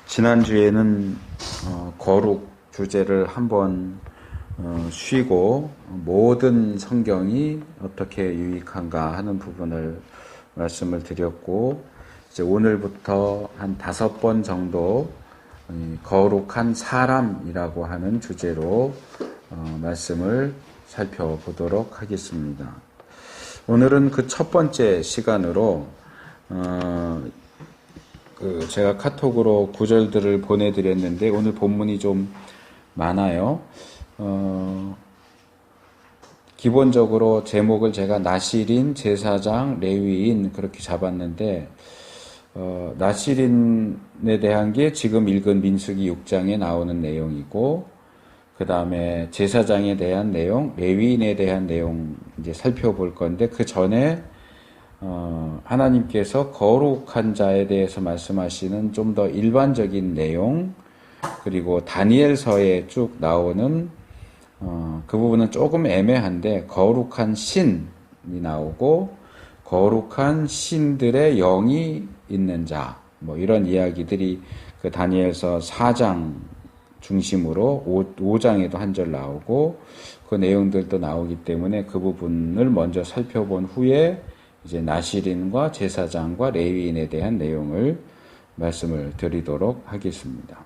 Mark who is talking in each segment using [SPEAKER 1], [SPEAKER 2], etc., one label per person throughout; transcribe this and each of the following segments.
[SPEAKER 1] 지난주에는 거룩 주제를 한번 쉬고 모든 성경이 어떻게 유익한가 하는 부분을 말씀을 드렸고, 이제 오늘부터 한 5번 정도 거룩한 사람이라고 하는 주제로 말씀을 살펴보도록 하겠습니다. 오늘은 그 첫 번째 시간으로 제가 카톡으로 구절들을 보내드렸는데 오늘 본문이 좀 많아요. 기본적으로 제목을 제가 나실인, 제사장, 레위인 그렇게 잡았는데 나실인에 대한 게 지금 읽은 민수기 6장에 나오는 내용이고, 그 다음에 제사장에 대한 내용, 레위인에 대한 내용 이제 살펴볼 건데, 그 전에 하나님께서 거룩한 자에 대해서 말씀하시는 좀 더 일반적인 내용, 그리고 다니엘서에 쭉 나오는 그 부분은 조금 애매한데 거룩한 신이 나오고 거룩한 신들의 영이 있는 자, 뭐 이런 이야기들이 그 다니엘서 4장 중심으로 5장에도 한 절 나오고 그 내용들도 나오기 때문에 그 부분을 먼저 살펴본 후에 이제 나실인과 제사장과 레위인에 대한 내용을 말씀을 드리도록 하겠습니다.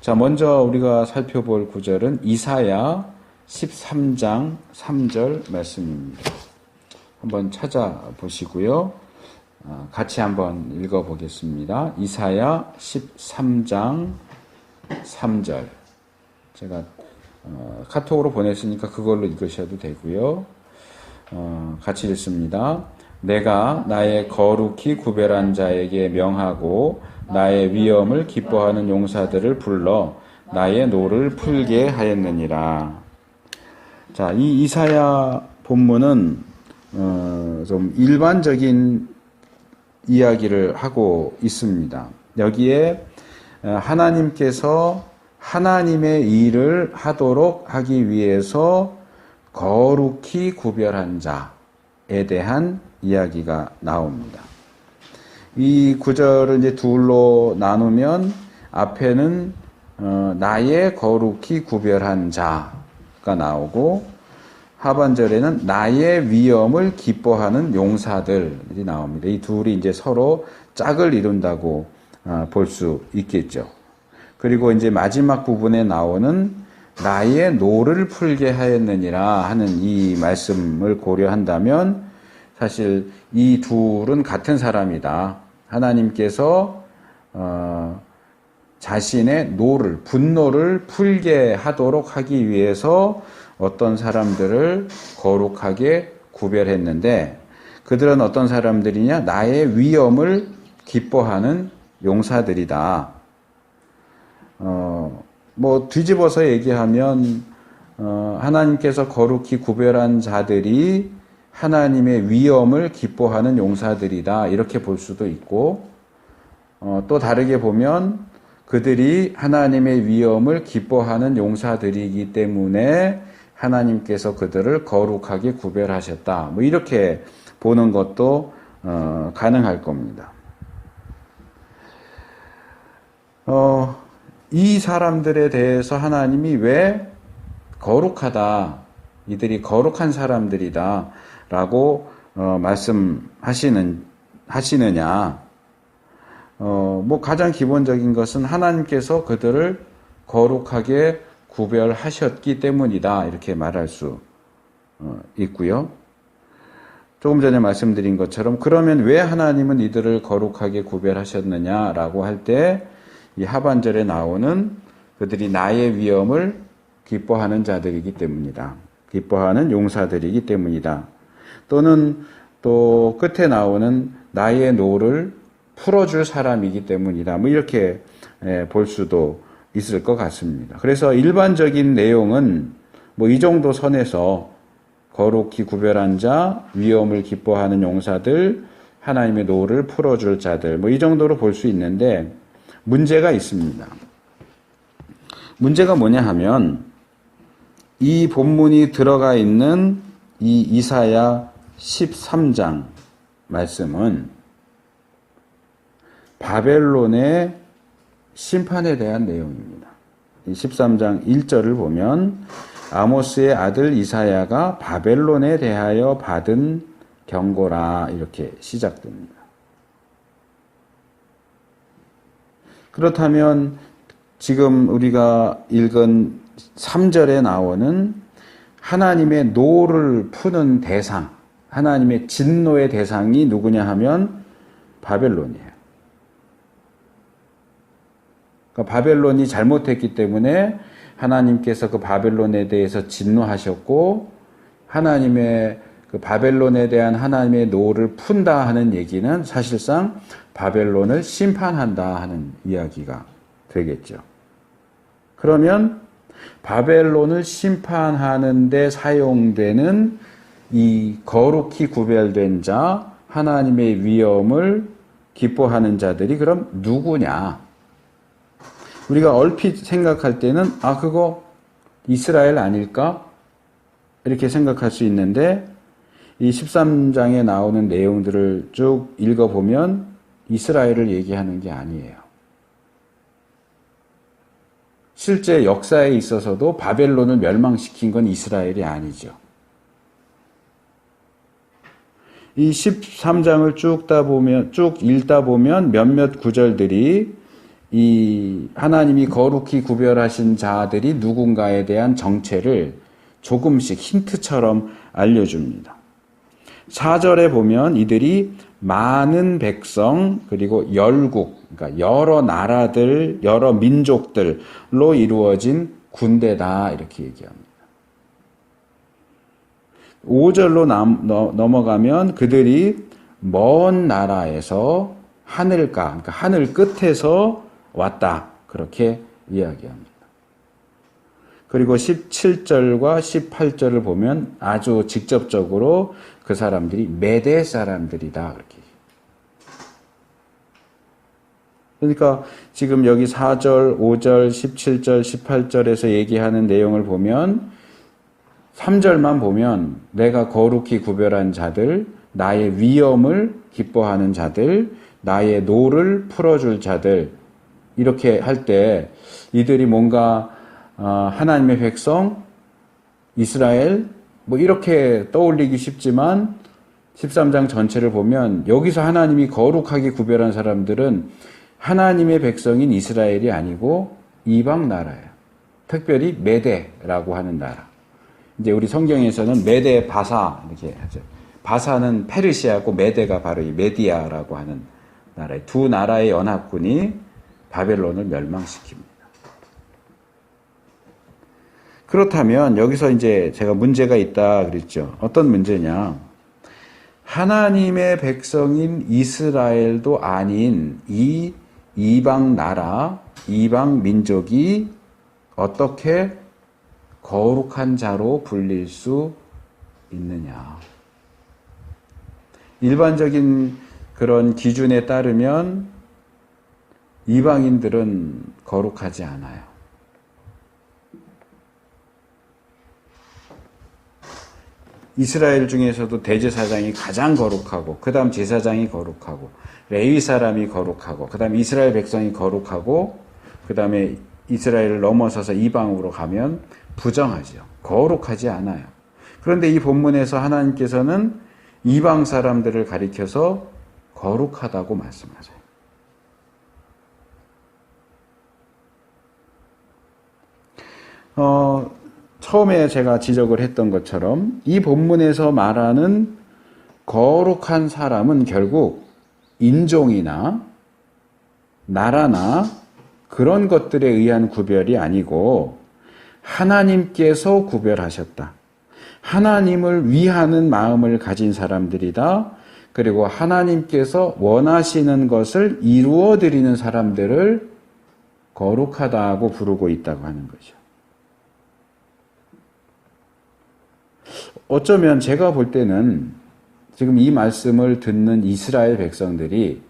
[SPEAKER 1] 자, 먼저 우리가 살펴볼 구절은 이사야 13장 3절 말씀입니다. 한번 찾아보시고요. 같이 한번 읽어보겠습니다. 이사야 13장 3절. 제가 카톡으로 보냈으니까 그걸로 읽으셔도 되고요. 같이 읽습니다. 내가 나의 거룩히 구별한 자에게 명하고 나의 위엄을 기뻐하는 용사들을 불러 나의 노를 풀게 하였느니라. 자, 이 이사야 본문은 좀 일반적인 이야기를 하고 있습니다. 여기에 하나님께서 하나님의 일을 하도록 하기 위해서 거룩히 구별한 자에 대한 이야기가 나옵니다. 이 구절을 이제 둘로 나누면 앞에는 나의 거룩히 구별한 자가 나오고 하반절에는 나의 위엄을 기뻐하는 용사들이 나옵니다. 이 둘이 이제 서로 짝을 이룬다고 볼 수 있겠죠. 그리고 이제 마지막 부분에 나오는 나의 노를 풀게 하였느니라 하는 이 말씀을 고려한다면 사실 이 둘은 같은 사람이다. 하나님께서 자신의 노를, 분노를 풀게 하도록 하기 위해서 어떤 사람들을 거룩하게 구별했는데, 그들은 어떤 사람들이냐? 나의 위엄을 기뻐하는 용사들이다. 뭐 뒤집어서 얘기하면 하나님께서 거룩히 구별한 자들이 하나님의 위엄을 기뻐하는 용사들이다, 이렇게 볼 수도 있고, 또 다르게 보면 그들이 하나님의 위엄을 기뻐하는 용사들이기 때문에 하나님께서 그들을 거룩하게 구별하셨다, 뭐 이렇게 보는 것도 가능할 겁니다. 이 사람들에 대해서 하나님이 왜 거룩하다, 이들이 거룩한 사람들이다 라고 하시느냐. 뭐 가장 기본적인 것은 하나님께서 그들을 거룩하게 구별하셨기 때문이다, 이렇게 말할 수 있고요. 조금 전에 말씀드린 것처럼 그러면 왜 하나님은 이들을 거룩하게 구별하셨느냐라고 할 때 이 하반절에 나오는 그들이 나의 위엄을 기뻐하는 자들이기 때문이다. 기뻐하는 용사들이기 때문이다. 또는 또 끝에 나오는 나의 노를 풀어줄 사람이기 때문이다. 뭐 이렇게 볼 수도 있을 것 같습니다. 그래서 일반적인 내용은 뭐 이 정도 선에서 거룩히 구별한 자, 위엄을 기뻐하는 용사들, 하나님의 노를 풀어줄 자들, 뭐 이 정도로 볼 수 있는데 문제가 있습니다. 문제가 뭐냐 하면 이 본문이 들어가 있는 이 이사야 13장 말씀은 바벨론의 심판에 대한 내용입니다. 이 13장 1절을 보면 아모스의 아들 이사야가 바벨론에 대하여 받은 경고라 이렇게 시작됩니다. 그렇다면 지금 우리가 읽은 3절에 나오는 하나님의 노를 푸는 대상, 하나님의 진노의 대상이 누구냐 하면 바벨론이에요. 그러니까 바벨론이 잘못했기 때문에 하나님께서 그 바벨론에 대해서 진노하셨고 하나님의 그 바벨론에 대한 하나님의 노를 푼다 하는 얘기는 사실상 바벨론을 심판한다 하는 이야기가 되겠죠. 그러면 바벨론을 심판하는 데 사용되는 이 거룩히 구별된 자, 하나님의 위엄을 기뻐하는 자들이 그럼 누구냐? 우리가 얼핏 생각할 때는 그거 이스라엘 아닐까? 이렇게 생각할 수 있는데 이 13장에 나오는 내용들을 쭉 읽어보면 이스라엘을 얘기하는 게 아니에요. 실제 역사에 있어서도 바벨론을 멸망시킨 건 이스라엘이 아니죠. 이 13장을 쭉 읽다 보면 몇몇 구절들이 이 하나님이 거룩히 구별하신 자들이 누군가에 대한 정체를 조금씩 힌트처럼 알려줍니다. 4절에 보면 이들이 많은 백성 그리고 열국, 그러니까 여러 나라들, 여러 민족들로 이루어진 군대다 이렇게 얘기합니다. 5절로 넘어가면 그들이 먼 나라에서 하늘가, 그러니까 하늘 끝에서 왔다 그렇게 이야기합니다. 그리고 17절과 18절을 보면 아주 직접적으로 그 사람들이 메대 사람들이다 그렇게. 그러니까 지금 여기 4절, 5절, 17절, 18절에서 얘기하는 내용을 보면 3절만 보면 내가 거룩히 구별한 자들, 나의 위엄을 기뻐하는 자들, 나의 노를 풀어줄 자들 이렇게 할 때 이들이 뭔가 하나님의 백성, 이스라엘 뭐 이렇게 떠올리기 쉽지만 13장 전체를 보면 여기서 하나님이 거룩하게 구별한 사람들은 하나님의 백성인 이스라엘이 아니고 이방 나라예요. 특별히 메대라고 하는 나라. 이제 우리 성경에서는 메대 바사 이렇게 하죠. 바사는 페르시아고 메대가 바로 이 메디아라고 하는 나라의 두 나라의 연합군이 바벨론을 멸망시킵니다. 그렇다면 여기서 이제 제가 문제가 있다 그랬죠. 어떤 문제냐? 하나님의 백성인 이스라엘도 아닌 이 이방 나라, 이방 민족이 어떻게 거룩한 자로 불릴 수 있느냐? 일반적인 그런 기준에 따르면 이방인들은 거룩하지 않아요. 이스라엘 중에서도 대제사장이 가장 거룩하고 그 다음 제사장이 거룩하고 레위 사람이 거룩하고 그 다음 이스라엘 백성이 거룩하고 그 다음에 이스라엘을 넘어서서 이방으로 가면 부정하죠. 거룩하지 않아요. 그런데 이 본문에서 하나님께서는 이방 사람들을 가리켜서 거룩하다고 말씀하세요. 처음에 제가 지적을 했던 것처럼 이 본문에서 말하는 거룩한 사람은 결국 인종이나 나라나 그런 것들에 의한 구별이 아니고 하나님께서 구별하셨다. 하나님을 위하는 마음을 가진 사람들이다. 그리고 하나님께서 원하시는 것을 이루어 드리는 사람들을 거룩하다고 부르고 있다고 하는 거죠. 어쩌면 제가 볼 때는 지금 이 말씀을 듣는 이스라엘 백성들이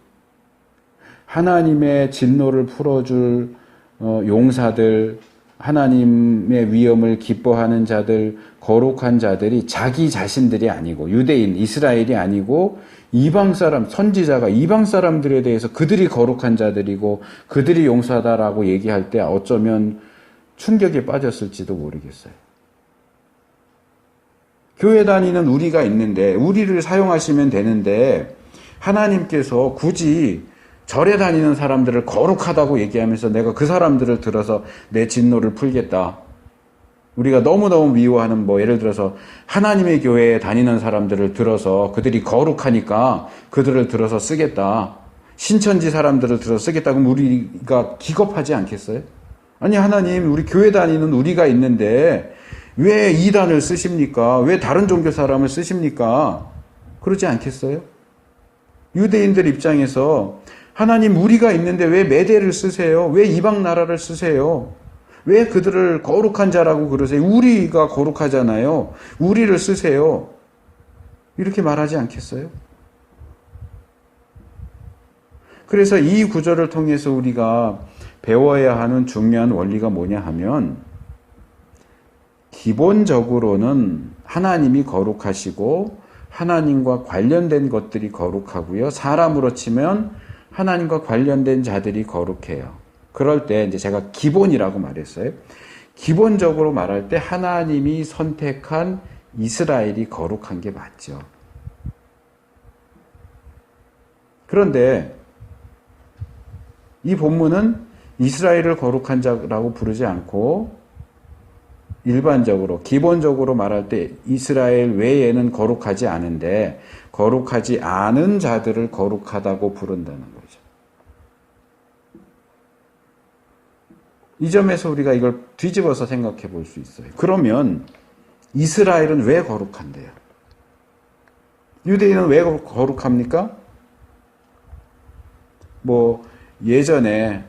[SPEAKER 1] 하나님의 진노를 풀어줄 용사들, 하나님의 위엄을 기뻐하는 자들, 거룩한 자들이 자기 자신들이 아니고 유대인, 이스라엘이 아니고 이방 사람, 선지자가 이방 사람들에 대해서 그들이 거룩한 자들이고 그들이 용서하다라고 얘기할 때 어쩌면 충격에 빠졌을지도 모르겠어요. 교회 다니는 우리가 있는데 우리를 사용하시면 되는데 하나님께서 굳이 절에 다니는 사람들을 거룩하다고 얘기하면서 내가 그 사람들을 들어서 내 진노를 풀겠다. 우리가 너무너무 미워하는 예를 들어서 하나님의 교회에 다니는 사람들을 들어서 그들이 거룩하니까 그들을 들어서 쓰겠다. 신천지 사람들을 들어서 쓰겠다. 그럼 우리가 기겁하지 않겠어요? 아니 하나님 우리 교회 다니는 우리가 있는데 왜 이단을 쓰십니까? 왜 다른 종교 사람을 쓰십니까? 그러지 않겠어요? 유대인들 입장에서 하나님 우리가 있는데 왜 메대를 쓰세요? 왜 이방 나라를 쓰세요? 왜 그들을 거룩한 자라고 그러세요? 우리가 거룩하잖아요. 우리를 쓰세요. 이렇게 말하지 않겠어요? 그래서 이 구절을 통해서 우리가 배워야 하는 중요한 원리가 뭐냐 하면 기본적으로는 하나님이 거룩하시고 하나님과 관련된 것들이 거룩하고요. 사람으로 치면 하나님과 관련된 자들이 거룩해요. 그럴 때 이제 제가 기본이라고 말했어요. 기본적으로 말할 때 하나님이 선택한 이스라엘이 거룩한 게 맞죠. 그런데 이 본문은 이스라엘을 거룩한 자라고 부르지 않고 일반적으로 기본적으로 말할 때 이스라엘 외에는 거룩하지 않은데 거룩하지 않은 자들을 거룩하다고 부른다는 거죠. 이 점에서 우리가 이걸 뒤집어서 생각해 볼 수 있어요. 그러면 이스라엘은 왜 거룩한데요? 유대인은 왜 거룩합니까? 예전에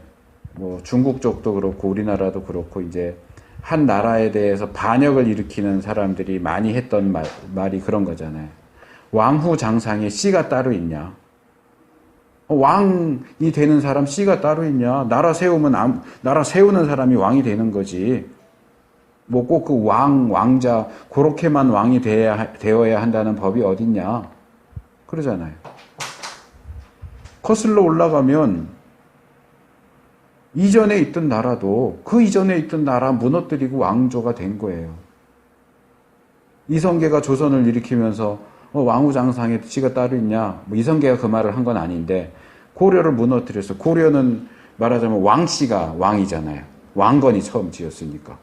[SPEAKER 1] 중국 쪽도 그렇고 우리나라도 그렇고 이제 한 나라에 대해서 반역을 일으키는 사람들이 많이 했던 말이 그런 거잖아요. 왕후 장상에 씨가 따로 있냐? 왕이 되는 사람 씨가 따로 있냐? 나라 세우는 사람이 왕이 되는 거지. 꼭 그 왕자, 그렇게만 왕이 되어야 한다는 법이 어딨냐? 그러잖아요. 거슬러 올라가면 이전에 있던 나라도 그 이전에 있던 나라 무너뜨리고 왕조가 된 거예요. 이성계가 조선을 일으키면서 왕후장상에 씨가 따로 있냐? 이성계가 그 말을 한 건 아닌데 고려를 무너뜨렸어요. 고려는 말하자면 왕씨가 왕이잖아요. 왕건이 처음 지었으니까.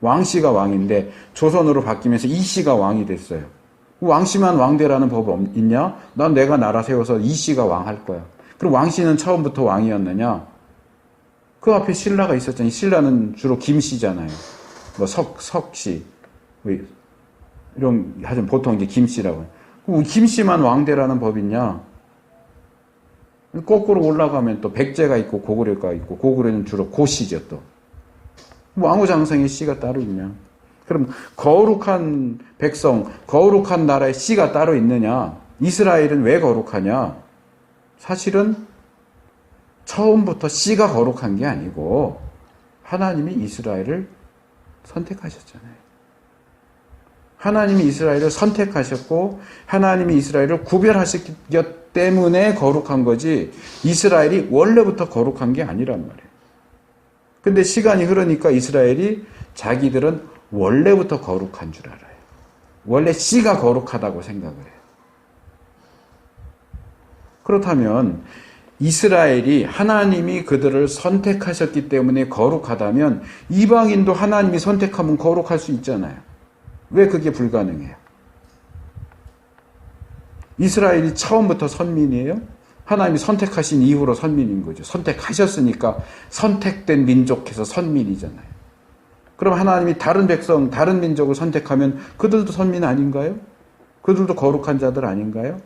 [SPEAKER 1] 왕씨가 왕인데 조선으로 바뀌면서 이씨가 왕이 됐어요. 왕씨만 왕되라는 법 있냐? 난 내가 나라 세워서 이씨가 왕할 거야. 그럼 왕씨는 처음부터 왕이었느냐? 그 앞에 신라가 있었잖아요. 신라는 주로 김씨잖아요. 석씨. 이런, 하여튼 보통 이제 김씨라고. 그럼 김씨만 왕대라는 법 있냐? 거꾸로 올라가면 또 백제가 있고 고구려가 있고, 고구려는 주로 고씨죠 또. 왕후장성의 씨가 따로 있냐? 그럼 거룩한 백성, 거룩한 나라의 씨가 따로 있느냐? 이스라엘은 왜 거룩하냐? 사실은 처음부터 씨가 거룩한 게 아니고 하나님이 이스라엘을 선택하셨잖아요. 하나님이 이스라엘을 선택하셨고 하나님이 이스라엘을 구별하셨기 때문에 거룩한 거지 이스라엘이 원래부터 거룩한 게 아니란 말이에요. 근데 시간이 흐르니까 이스라엘이 자기들은 원래부터 거룩한 줄 알아요. 원래 씨가 거룩하다고 생각을 해요. 그렇다면 이스라엘이 하나님이 그들을 선택하셨기 때문에 거룩하다면 이방인도 하나님이 선택하면 거룩할 수 있잖아요. 왜 그게 불가능해요? 이스라엘이 처음부터 선민이에요? 하나님이 선택하신 이후로 선민인 거죠. 선택하셨으니까 선택된 민족해서 선민이잖아요. 그럼 하나님이 다른 백성, 다른 민족을 선택하면 그들도 선민 아닌가요? 그들도 거룩한 자들 아닌가요?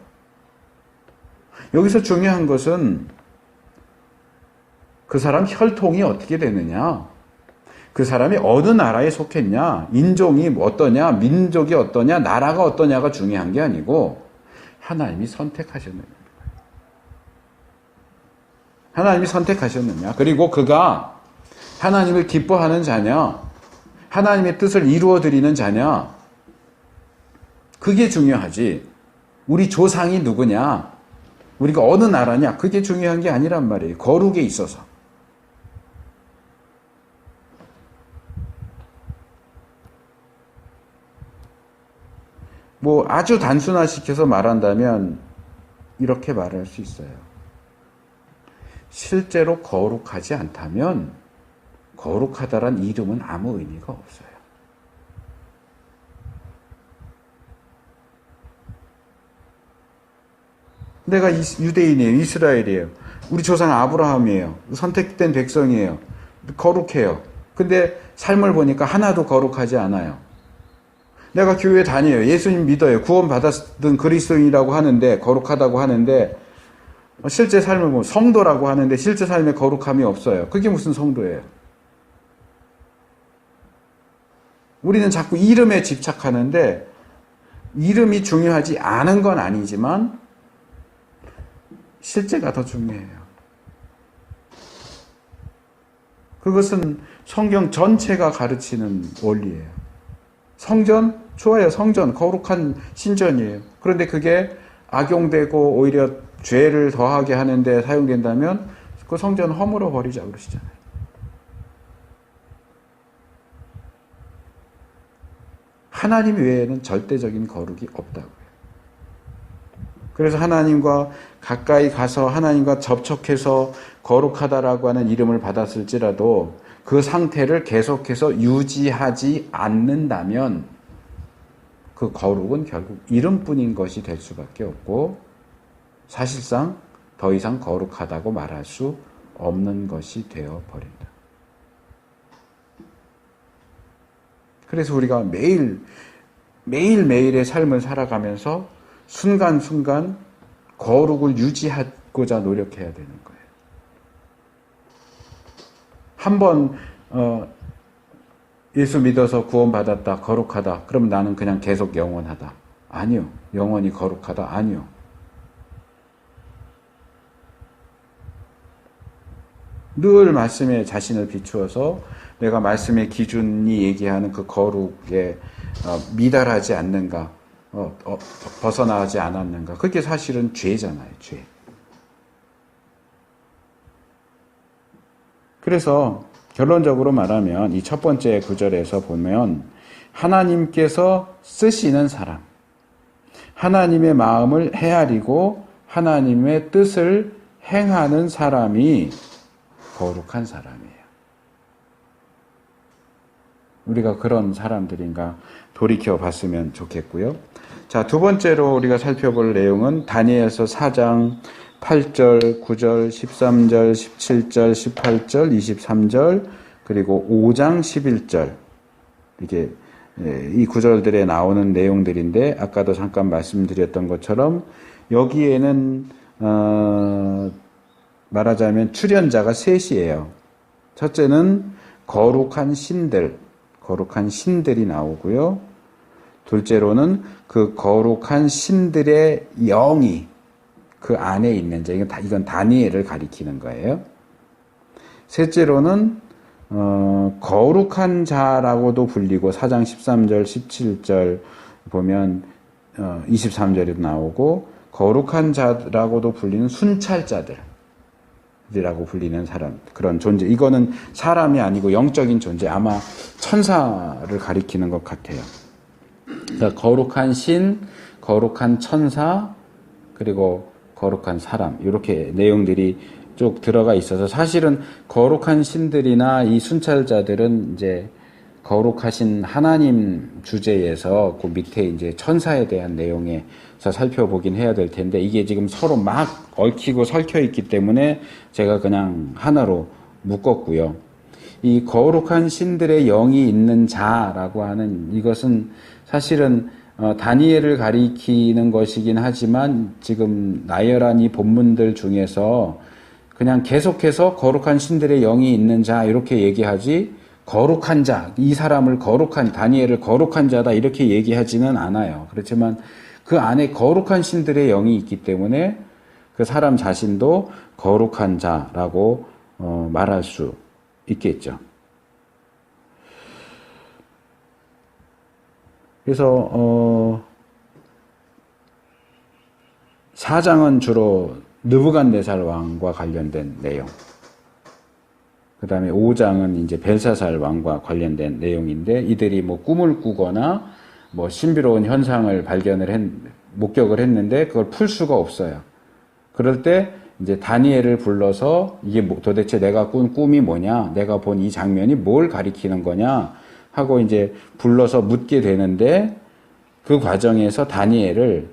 [SPEAKER 1] 여기서 중요한 것은 그 사람 혈통이 어떻게 되느냐, 그 사람이 어느 나라에 속했냐, 인종이 어떠냐, 민족이 어떠냐, 나라가 어떠냐가 중요한 게 아니고 하나님이 선택하셨느냐. 하나님이 선택하셨느냐. 그리고 그가 하나님을 기뻐하는 자녀, 하나님의 뜻을 이루어 드리는 자녀, 그게 중요하지. 우리 조상이 누구냐, 우리가 어느 나라냐, 그게 중요한 게 아니란 말이에요. 거룩에 있어서. 뭐 아주 단순화시켜서 말한다면 이렇게 말할 수 있어요. 실제로 거룩하지 않다면 거룩하다란 이름은 아무 의미가 없어요. 내가 유대인이에요. 이스라엘이에요. 우리 조상 아브라함이에요. 선택된 백성이에요. 거룩해요. 근데 삶을 보니까 하나도 거룩하지 않아요. 내가 교회 다녀요. 예수님 믿어요. 구원받았던 그리스도인이라고 하는데, 거룩하다고 하는데, 실제 삶을 보면 성도라고 하는데 실제 삶에 거룩함이 없어요. 그게 무슨 성도예요? 우리는 자꾸 이름에 집착하는데, 이름이 중요하지 않은 건 아니지만 실제가 더 중요해요. 그것은 성경 전체가 가르치는 원리예요. 성전? 좋아요. 성전, 거룩한 신전이에요. 그런데 그게 악용되고 오히려 죄를 더하게 하는데 사용된다면 그 성전 허물어 버리자 그러시잖아요. 하나님 외에는 절대적인 거룩이 없다고요. 그래서 하나님과 가까이 가서 하나님과 접촉해서 거룩하다라고 하는 이름을 받았을지라도 그 상태를 계속해서 유지하지 않는다면 그 거룩은 결국 이름뿐인 것이 될 수밖에 없고 사실상 더 이상 거룩하다고 말할 수 없는 것이 되어버린다. 그래서 우리가 매일매일의 삶을 살아가면서 순간순간 거룩을 유지하고자 노력해야 되는 거예요. 한번 예수 믿어서 구원받았다, 거룩하다. 그럼 나는 그냥 계속 영원하다. 아니요. 영원히 거룩하다. 아니요. 늘 말씀에 자신을 비추어서 내가 말씀의 기준이 얘기하는 그 거룩에 미달하지 않는가, 벗어나지 않았는가. 그게 사실은 죄잖아요. 죄. 그래서 결론적으로 말하면 이 첫 번째 구절에서 보면 하나님께서 쓰시는 사람, 하나님의 마음을 헤아리고 하나님의 뜻을 행하는 사람이 거룩한 사람이에요. 우리가 그런 사람들인가 돌이켜 봤으면 좋겠고요. 자, 두 번째로 우리가 살펴볼 내용은 다니엘서 4장 8절, 9절, 13절, 17절, 18절, 23절, 그리고 5장 11절. 이게 이 구절들에 나오는 내용들인데 아까도 잠깐 말씀드렸던 것처럼 여기에는 말하자면 출연자가 셋이에요. 첫째는 거룩한 신들이 나오고요. 둘째로는 그 거룩한 신들의 영이 그 안에 있는 자, 이건 다니엘을 가리키는 거예요. 셋째로는 거룩한 자라고도 불리고 4장 13절, 17절 보면 23절에도 나오고 거룩한 자라고도 불리는 순찰자들이라고 불리는 사람, 그런 존재. 이거는 사람이 아니고 영적인 존재, 아마 천사를 가리키는 것 같아요. 그러니까 거룩한 신, 거룩한 천사, 그리고 거룩한 사람, 이렇게 내용들이 쭉 들어가 있어서 사실은 거룩한 신들이나 이 순찰자들은 이제 거룩하신 하나님 주제에서 그 밑에 이제 천사에 대한 내용에서 살펴보긴 해야 될 텐데 이게 지금 서로 막 얽히고 설켜 있기 때문에 제가 그냥 하나로 묶었고요. 이 거룩한 신들의 영이 있는 자라고 하는 이것은 사실은 다니엘을 가리키는 것이긴 하지만 지금 나열한 이 본문들 중에서 그냥 계속해서 거룩한 신들의 영이 있는 자 이렇게 얘기하지 거룩한 자, 이 사람을 다니엘을 거룩한 자다 이렇게 얘기하지는 않아요. 그렇지만 그 안에 거룩한 신들의 영이 있기 때문에 그 사람 자신도 거룩한 자라고 말할 수 있겠죠. 그래서 4장은 주로 느부갓네살 왕과 관련된 내용. 그 다음에 5장은 이제 벨사살 왕과 관련된 내용인데, 이들이 뭐 꿈을 꾸거나 뭐 신비로운 현상을 목격을 했는데 그걸 풀 수가 없어요. 그럴 때 이제 다니엘을 불러서 이게 도대체 내가 꾼 꿈이 뭐냐, 내가 본 이 장면이 뭘 가리키는 거냐 하고 이제 불러서 묻게 되는데, 그 과정에서 다니엘을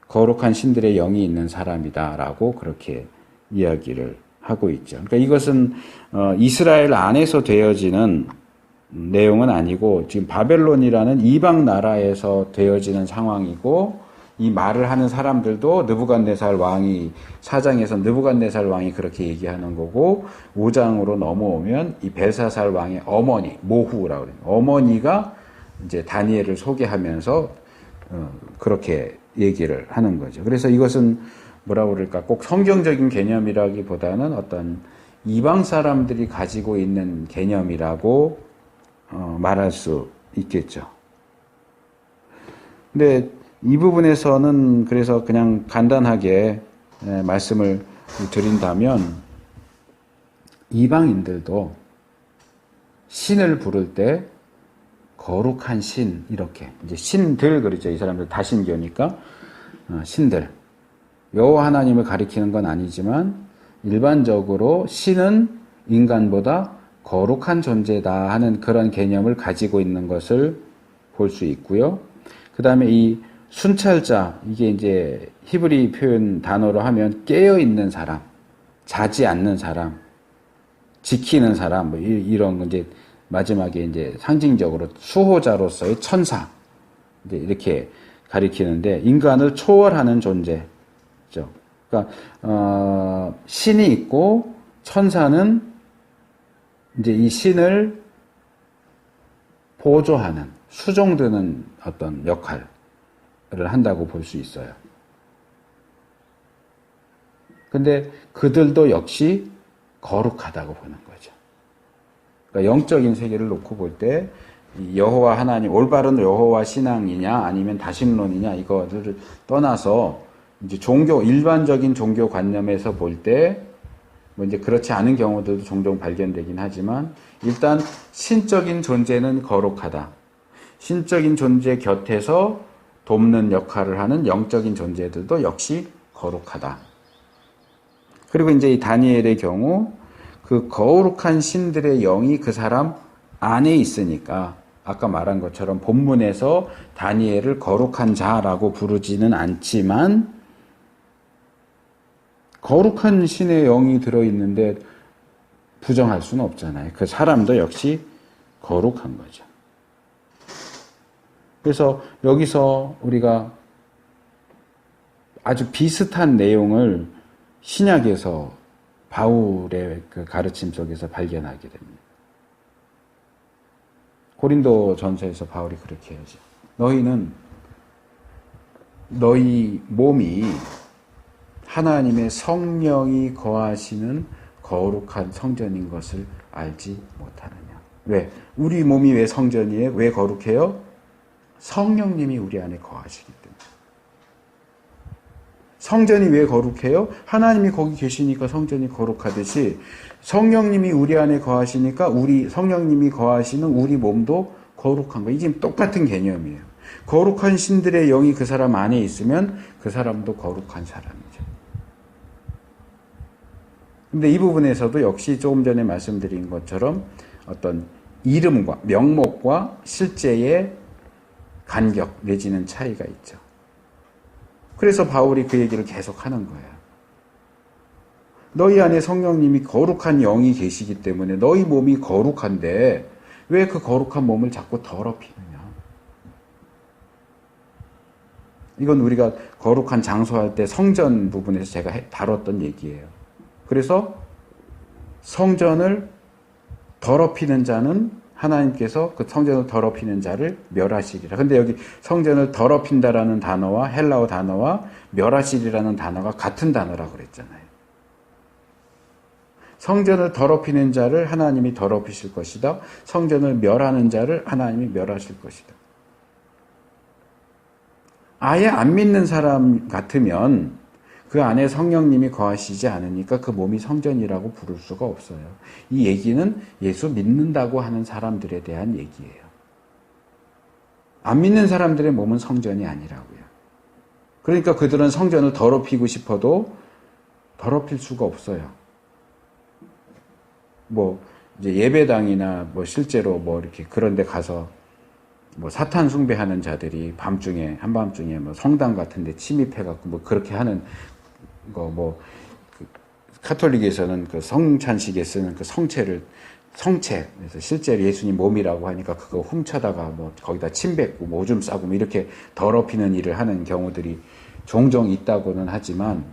[SPEAKER 1] 거룩한 신들의 영이 있는 사람이다라고 그렇게 이야기를 하고 있죠. 그러니까 이것은 이스라엘 안에서 되어지는 내용은 아니고, 지금 바벨론이라는 이방 나라에서 되어지는 상황이고, 이 말을 하는 사람들도 느부갓네살 왕이, 4장에서 느부갓네살 왕이 그렇게 얘기하는 거고, 5장으로 넘어오면 이 벨사살 왕의 어머니, 모후라고 그래요. 어머니가 이제 다니엘을 소개하면서 그렇게 얘기를 하는 거죠. 그래서 이것은 뭐라고 그럴까, 꼭 성경적인 개념이라기보다는 어떤 이방 사람들이 가지고 있는 개념이라고 말할 수 있겠죠. 근데 이 부분에서는 그래서 그냥 간단하게 말씀을 드린다면, 이방인들도 신을 부를 때 거룩한 신, 이렇게 이제 신들 그러죠. 이 사람들 다신교니까 신들, 여호와 하나님을 가리키는 건 아니지만 일반적으로 신은 인간보다 거룩한 존재다 하는 그런 개념을 가지고 있는 것을 볼 수 있고요. 그 다음에 이 순찰자, 이게 이제 히브리 표현 단어로 하면 깨어 있는 사람, 자지 않는 사람, 지키는 사람, 뭐 이런 거 이제 마지막에 이제 상징적으로 수호자로서의 천사, 이제 이렇게 가리키는데, 인간을 초월하는 존재죠. 그러니까 신이 있고 천사는 이제 이 신을 보조하는, 수종드는 어떤 역할을 한다고 볼 수 있어요. 근데 그들도 역시 거룩하다고 보는 거죠. 그러니까 영적인 세계를 놓고 볼 때 여호와 하나님, 올바른 여호와 신앙이냐 아니면 다신론이냐, 이거를 떠나서 이제 일반적인 종교 관념에서 볼 때 뭐 이제 그렇지 않은 경우들도 종종 발견되긴 하지만, 일단 신적인 존재는 거룩하다. 신적인 존재 곁에서 돕는 역할을 하는 영적인 존재들도 역시 거룩하다. 그리고 이제 이 다니엘의 경우 그 거룩한 신들의 영이 그 사람 안에 있으니까, 아까 말한 것처럼 본문에서 다니엘을 거룩한 자라고 부르지는 않지만, 거룩한 신의 영이 들어있는데 부정할 수는 없잖아요. 그 사람도 역시 거룩한 거죠. 그래서 여기서 우리가 아주 비슷한 내용을 신약에서 바울의 그 가르침 속에서 발견하게 됩니다. 고린도 전서에서 바울이 그렇게 하죠. 너희는 너희 몸이 하나님의 성령이 거하시는 거룩한 성전인 것을 알지 못하느냐. 왜? 우리 몸이 왜 성전이에요? 왜 거룩해요? 성령님이 우리 안에 거하시기 때문에. 성전이 왜 거룩해요? 하나님이 거기 계시니까 성전이 거룩하듯이, 성령님이 우리 안에 거하시니까 성령님이 거하시는 우리 몸도 거룩한 거. 이게 똑같은 개념이에요. 거룩한 신들의 영이 그 사람 안에 있으면 그 사람도 거룩한 사람이죠. 근데 이 부분에서도 역시 조금 전에 말씀드린 것처럼 어떤 이름과 명목과 실제의 간격 내지는 차이가 있죠. 그래서 바울이 그 얘기를 계속 하는 거예요. 너희 안에 성령님이 거룩한 영이 계시기 때문에 너희 몸이 거룩한데 왜 그 거룩한 몸을 자꾸 더럽히느냐. 이건 우리가 거룩한 장소할 때 성전 부분에서 제가 다뤘던 얘기예요. 그래서 성전을 더럽히는 자는 하나님께서 그 성전을 더럽히는 자를 멸하시리라. 근데 여기 성전을 더럽힌다라는 단어와 헬라어 단어와 멸하시리라는 단어가 같은 단어라고 그랬잖아요. 성전을 더럽히는 자를 하나님이 더럽히실 것이다. 성전을 멸하는 자를 하나님이 멸하실 것이다. 아예 안 믿는 사람 같으면 그 안에 성령님이 거하시지 않으니까 그 몸이 성전이라고 부를 수가 없어요. 이 얘기는 예수 믿는다고 하는 사람들에 대한 얘기예요. 안 믿는 사람들의 몸은 성전이 아니라고요. 그러니까 그들은 성전을 더럽히고 싶어도 더럽힐 수가 없어요. 뭐 이제 예배당이나 뭐 실제로 뭐 이렇게 그런 데 가서 뭐 사탄 숭배하는 자들이 밤중에 한밤중에 뭐 성당 같은 데 침입해 갖고 뭐 그렇게 하는 거 뭐 그 카톨릭에서는 그 성찬식에 쓰는 그 성체 그래서 실제로 예수님 몸이라고 하니까 그거 훔쳐다가 뭐 거기다 침 뱉고 뭐 오줌 싸고 뭐 이렇게 더럽히는 일을 하는 경우들이 종종 있다고는 하지만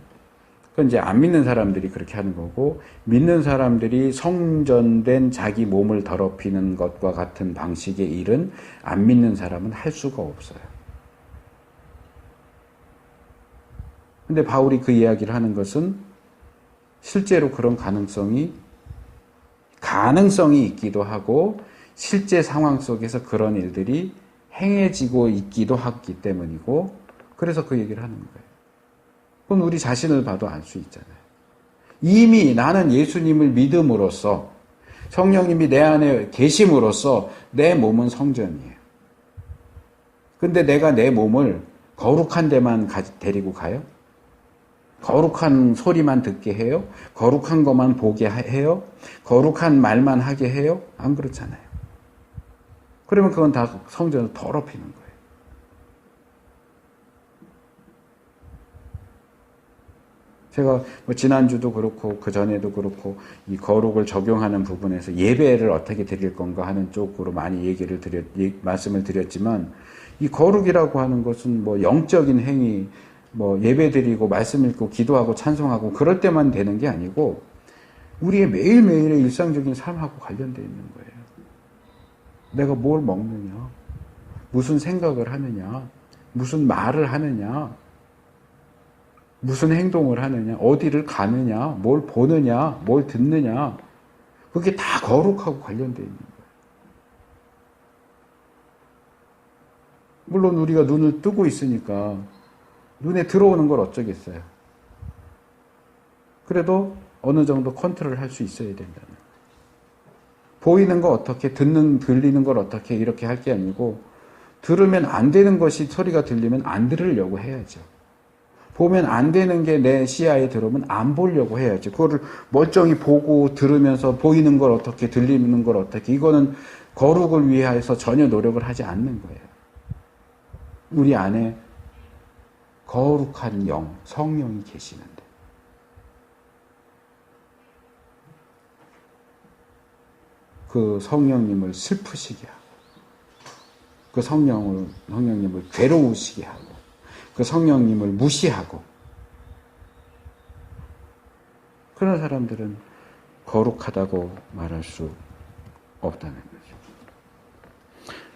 [SPEAKER 1] 그건 이제 안 믿는 사람들이 그렇게 하는 거고, 믿는 사람들이 성전된 자기 몸을 더럽히는 것과 같은 방식의 일은 안 믿는 사람은 할 수가 없어요. 근데 바울이 그 이야기를 하는 것은 실제로 그런 가능성이 있기도 하고 실제 상황 속에서 그런 일들이 행해지고 있기도 하기 때문이고, 그래서 그 얘기를 하는 거예요. 그건 우리 자신을 봐도 알 수 있잖아요. 이미 나는 예수님을 믿음으로써 성령님이 내 안에 계심으로써 내 몸은 성전이에요. 근데 내가 내 몸을 거룩한 데만 데리고 가요? 거룩한 소리만 듣게 해요? 거룩한 것만 보게 해요? 거룩한 말만 하게 해요? 안 그렇잖아요. 그러면 그건 다 성전을 더럽히는 거예요. 제가 뭐 지난주도 그렇고 그 전에도 그렇고 이 거룩을 적용하는 부분에서 예배를 어떻게 드릴 건가 하는 쪽으로 많이 말씀을 드렸지만, 이 거룩이라고 하는 것은 뭐 영적인 행위, 뭐 예배 드리고 말씀 읽고 기도하고 찬송하고 그럴 때만 되는 게 아니고 우리의 매일매일의 일상적인 삶하고 관련되어 있는 거예요. 내가 뭘 먹느냐, 무슨 생각을 하느냐, 무슨 말을 하느냐, 무슨 행동을 하느냐, 어디를 가느냐, 뭘 보느냐, 뭘 듣느냐, 그게 다 거룩하고 관련되어 있는 거예요. 물론 우리가 눈을 뜨고 있으니까 눈에 들어오는 걸 어쩌겠어요. 그래도 어느 정도 컨트롤을 할 수 있어야 된다는. 보이는 거 어떻게, 들리는 걸 어떻게 이렇게 할 게 아니고, 들으면 안 되는 것이 소리가 들리면 안 들으려고 해야죠. 보면 안 되는 게 내 시야에 들어오면 안 보려고 해야지. 그거를 멀쩡히 보고 들으면서 보이는 걸 어떻게, 들리는 걸 어떻게, 이거는 거룩을 위해서 전혀 노력을 하지 않는 거예요. 우리 안에 거룩한 영, 성령이 계시는데 그 성령님을 슬프시게 하고, 그 성령님을 괴로우시게 하고, 그 성령님을 무시하고, 그런 사람들은 거룩하다고 말할 수 없다는 거죠.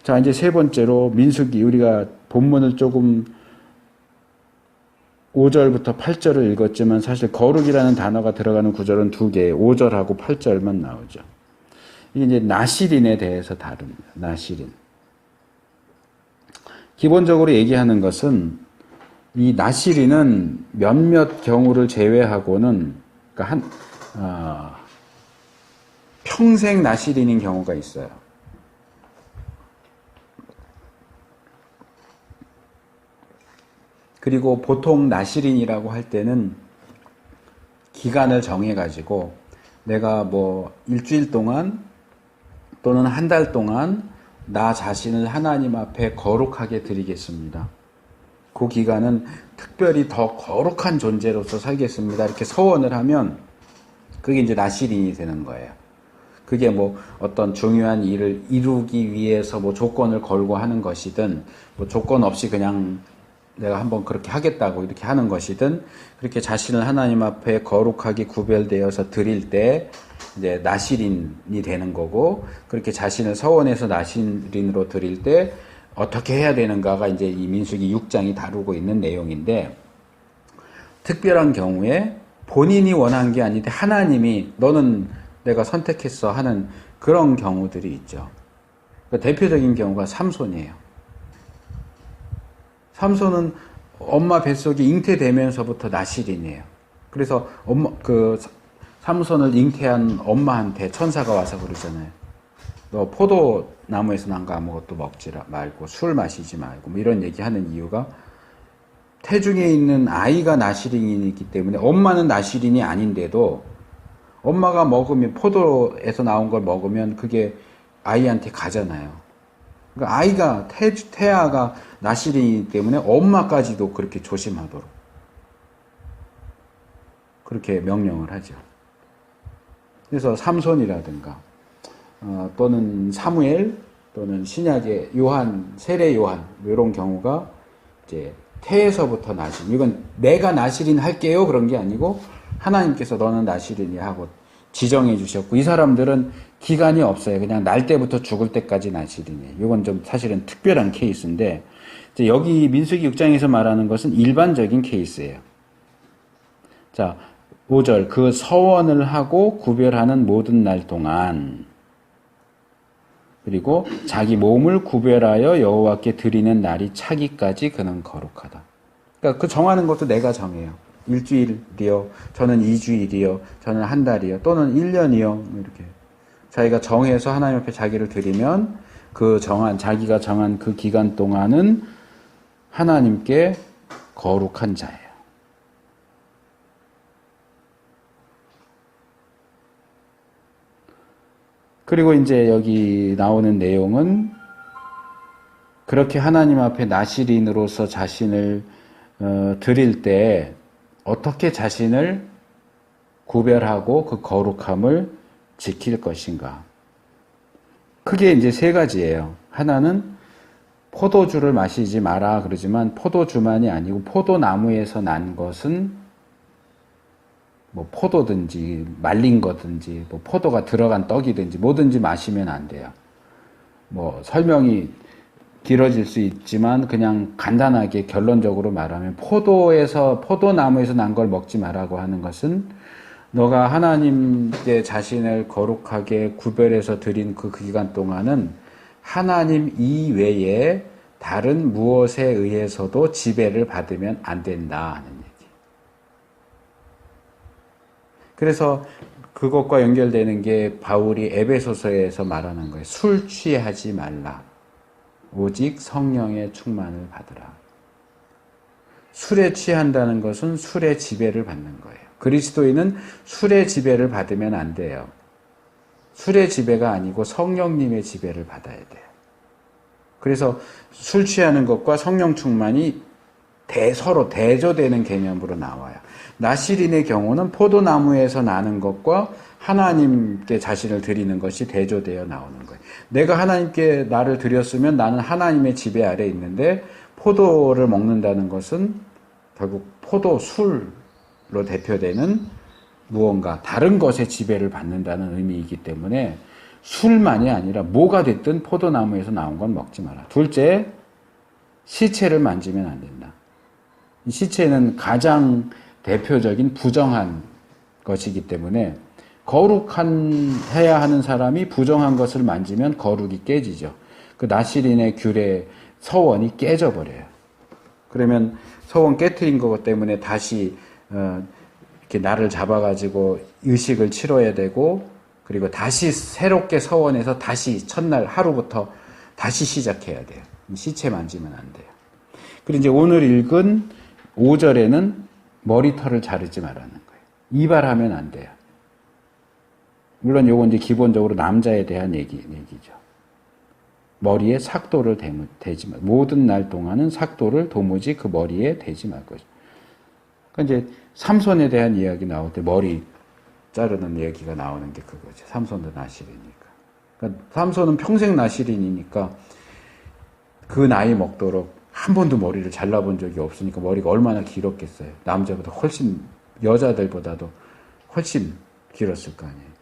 [SPEAKER 1] 자, 이제 세 번째로 민수기, 우리가 본문을 조금 5절부터 8절을 읽었지만 사실 거룩이라는 단어가 들어가는 구절은 두 개예요. 5절하고 8절만 나오죠. 이게 이제 나실인에 대해서 다룹니다. 나실인. 기본적으로 얘기하는 것은 이 나실인은 몇몇 경우를 제외하고는 그러니까 평생 나실인인 경우가 있어요. 그리고 보통 나실인이라고 할 때는 기간을 정해가지고 내가 뭐 일주일 동안 또는 한 달 동안 나 자신을 하나님 앞에 거룩하게 드리겠습니다. 그 기간은 특별히 더 거룩한 존재로서 살겠습니다. 이렇게 서원을 하면 그게 이제 나실인이 되는 거예요. 그게 뭐 어떤 중요한 일을 이루기 위해서 뭐 조건을 걸고 하는 것이든, 뭐 조건 없이 그냥 내가 한번 그렇게 하겠다고 이렇게 하는 것이든, 그렇게 자신을 하나님 앞에 거룩하게 구별되어서 드릴 때 이제 나실인이 되는 거고, 그렇게 자신을 서원해서 나실인으로 드릴 때 어떻게 해야 되는가가 이제 이 민수기 6장이 다루고 있는 내용인데, 특별한 경우에 본인이 원한 게 아닌데 하나님이 너는 내가 선택했어 하는 그런 경우들이 있죠. 그러니까 대표적인 경우가 삼손이에요. 삼손은 엄마 뱃속에 잉태되면서부터 나실인이에요. 그래서 삼손을 잉태한 엄마한테 천사가 와서 그러잖아요. 너 포도나무에서 난 거 아무것도 먹지 말고 술 마시지 말고 뭐 이런 얘기하는 이유가 태중에 있는 아이가 나실인이기 때문에 엄마는 나실인이 아닌데도 엄마가 먹으면 포도에서 나온 걸 먹으면 그게 아이한테 가잖아요. 그러니까 아이가 태아가 나실인이기 때문에 엄마까지도 그렇게 조심하도록 그렇게 명령을 하죠. 그래서 삼손이라든가 또는 사무엘 또는 신약의 요한, 세례 요한 이런 경우가 이제 태에서부터 나실. 이건 내가 나실인 할게요 그런 게 아니고 하나님께서 너는 나실인이야 하고 지정해 주셨고 이 사람들은 기간이 없어요. 그냥 날 때부터 죽을 때까지 나실인이에요. 이건 좀 사실은 특별한 케이스인데 이제 여기 민수기 6장에서 말하는 것은 일반적인 케이스예요. 자, 5절 그 서원을 하고 구별하는 모든 날 동안 그리고 자기 몸을 구별하여 여호와께 드리는 날이 차기까지 그는 거룩하다. 그러니까 그 정하는 것도 내가 정해요. 일주일이요, 저는 2주일이요, 저는 한 달이요, 또는 1년이요 이렇게 자기가 정해서 하나님 앞에 자기를 드리면 자기가 정한 그 기간 동안은 하나님께 거룩한 자예요. 그리고 이제 여기 나오는 내용은 그렇게 하나님 앞에 나실인으로서 자신을 드릴 때 어떻게 자신을 구별하고 그 거룩함을 지킬 것인가. 크게 이제 세 가지예요. 하나는 포도주를 마시지 마라 그러지만 포도주만이 아니고 포도나무에서 난 것은 뭐 포도든지 말린 거든지 뭐 포도가 들어간 떡이든지 뭐든지 마시면 안 돼요. 뭐 설명이 길어질 수 있지만 그냥 간단하게 결론적으로 말하면 포도나무에서 난 걸 먹지 말라고 하는 것은 너가 하나님께 자신을 거룩하게 구별해서 드린 그 기간 동안은 하나님 이외에 다른 무엇에 의해서도 지배를 받으면 안 된다 하는 얘기. 그래서 그것과 연결되는 게 바울이 에베소서에서 말하는 거예요. 술 취하지 말라. 오직 성령의 충만을 받으라. 술에 취한다는 것은 술의 지배를 받는 거예요. 그리스도인은 술의 지배를 받으면 안 돼요. 술의 지배가 아니고 성령님의 지배를 받아야 돼요. 그래서 술 취하는 것과 성령 충만이 서로 대조되는 개념으로 나와요. 나실인의 경우는 포도나무에서 나는 것과 하나님께 자신을 드리는 것이 대조되어 나오는 거예요. 내가 하나님께 나를 드렸으면 나는 하나님의 지배 아래 있는데 포도를 먹는다는 것은 결국 포도술로 대표되는 무언가 다른 것의 지배를 받는다는 의미이기 때문에 술만이 아니라 뭐가 됐든 포도나무에서 나온 건 먹지 마라. 둘째, 시체를 만지면 안 된다. 이 시체는 가장 대표적인 부정한 것이기 때문에 거룩해야 하는 사람이 부정한 것을 만지면 거룩이 깨지죠. 그 나실인의 규례 서원이 깨져버려요. 그러면 서원 깨트린 것 때문에 다시 이렇게 날을 잡아가지고 의식을 치러야 되고 그리고 다시 새롭게 서원해서 다시 첫날 하루부터 다시 시작해야 돼요. 시체 만지면 안 돼요. 그리고 이제 오늘 읽은 5절에는 머리털을 자르지 말라는 거예요. 이발하면 안 돼요. 물론 요건 이제 기본적으로 남자에 대한 얘기죠. 머리에 삭도를 대지 말. 모든 날 동안은 삭도를 도무지 그 머리에 대지 말 것이죠. 그러니까 이제 삼손에 대한 이야기 나올 때 머리 자르는 얘기가 나오는 게 그거죠. 삼손도 나실이니까. 그러니까 삼손은 평생 나실인이니까 그 나이 먹도록 한 번도 머리를 잘라본 적이 없으니까 머리가 얼마나 길었겠어요. 남자보다 훨씬, 여자들보다도 훨씬 길었을 거 아니에요.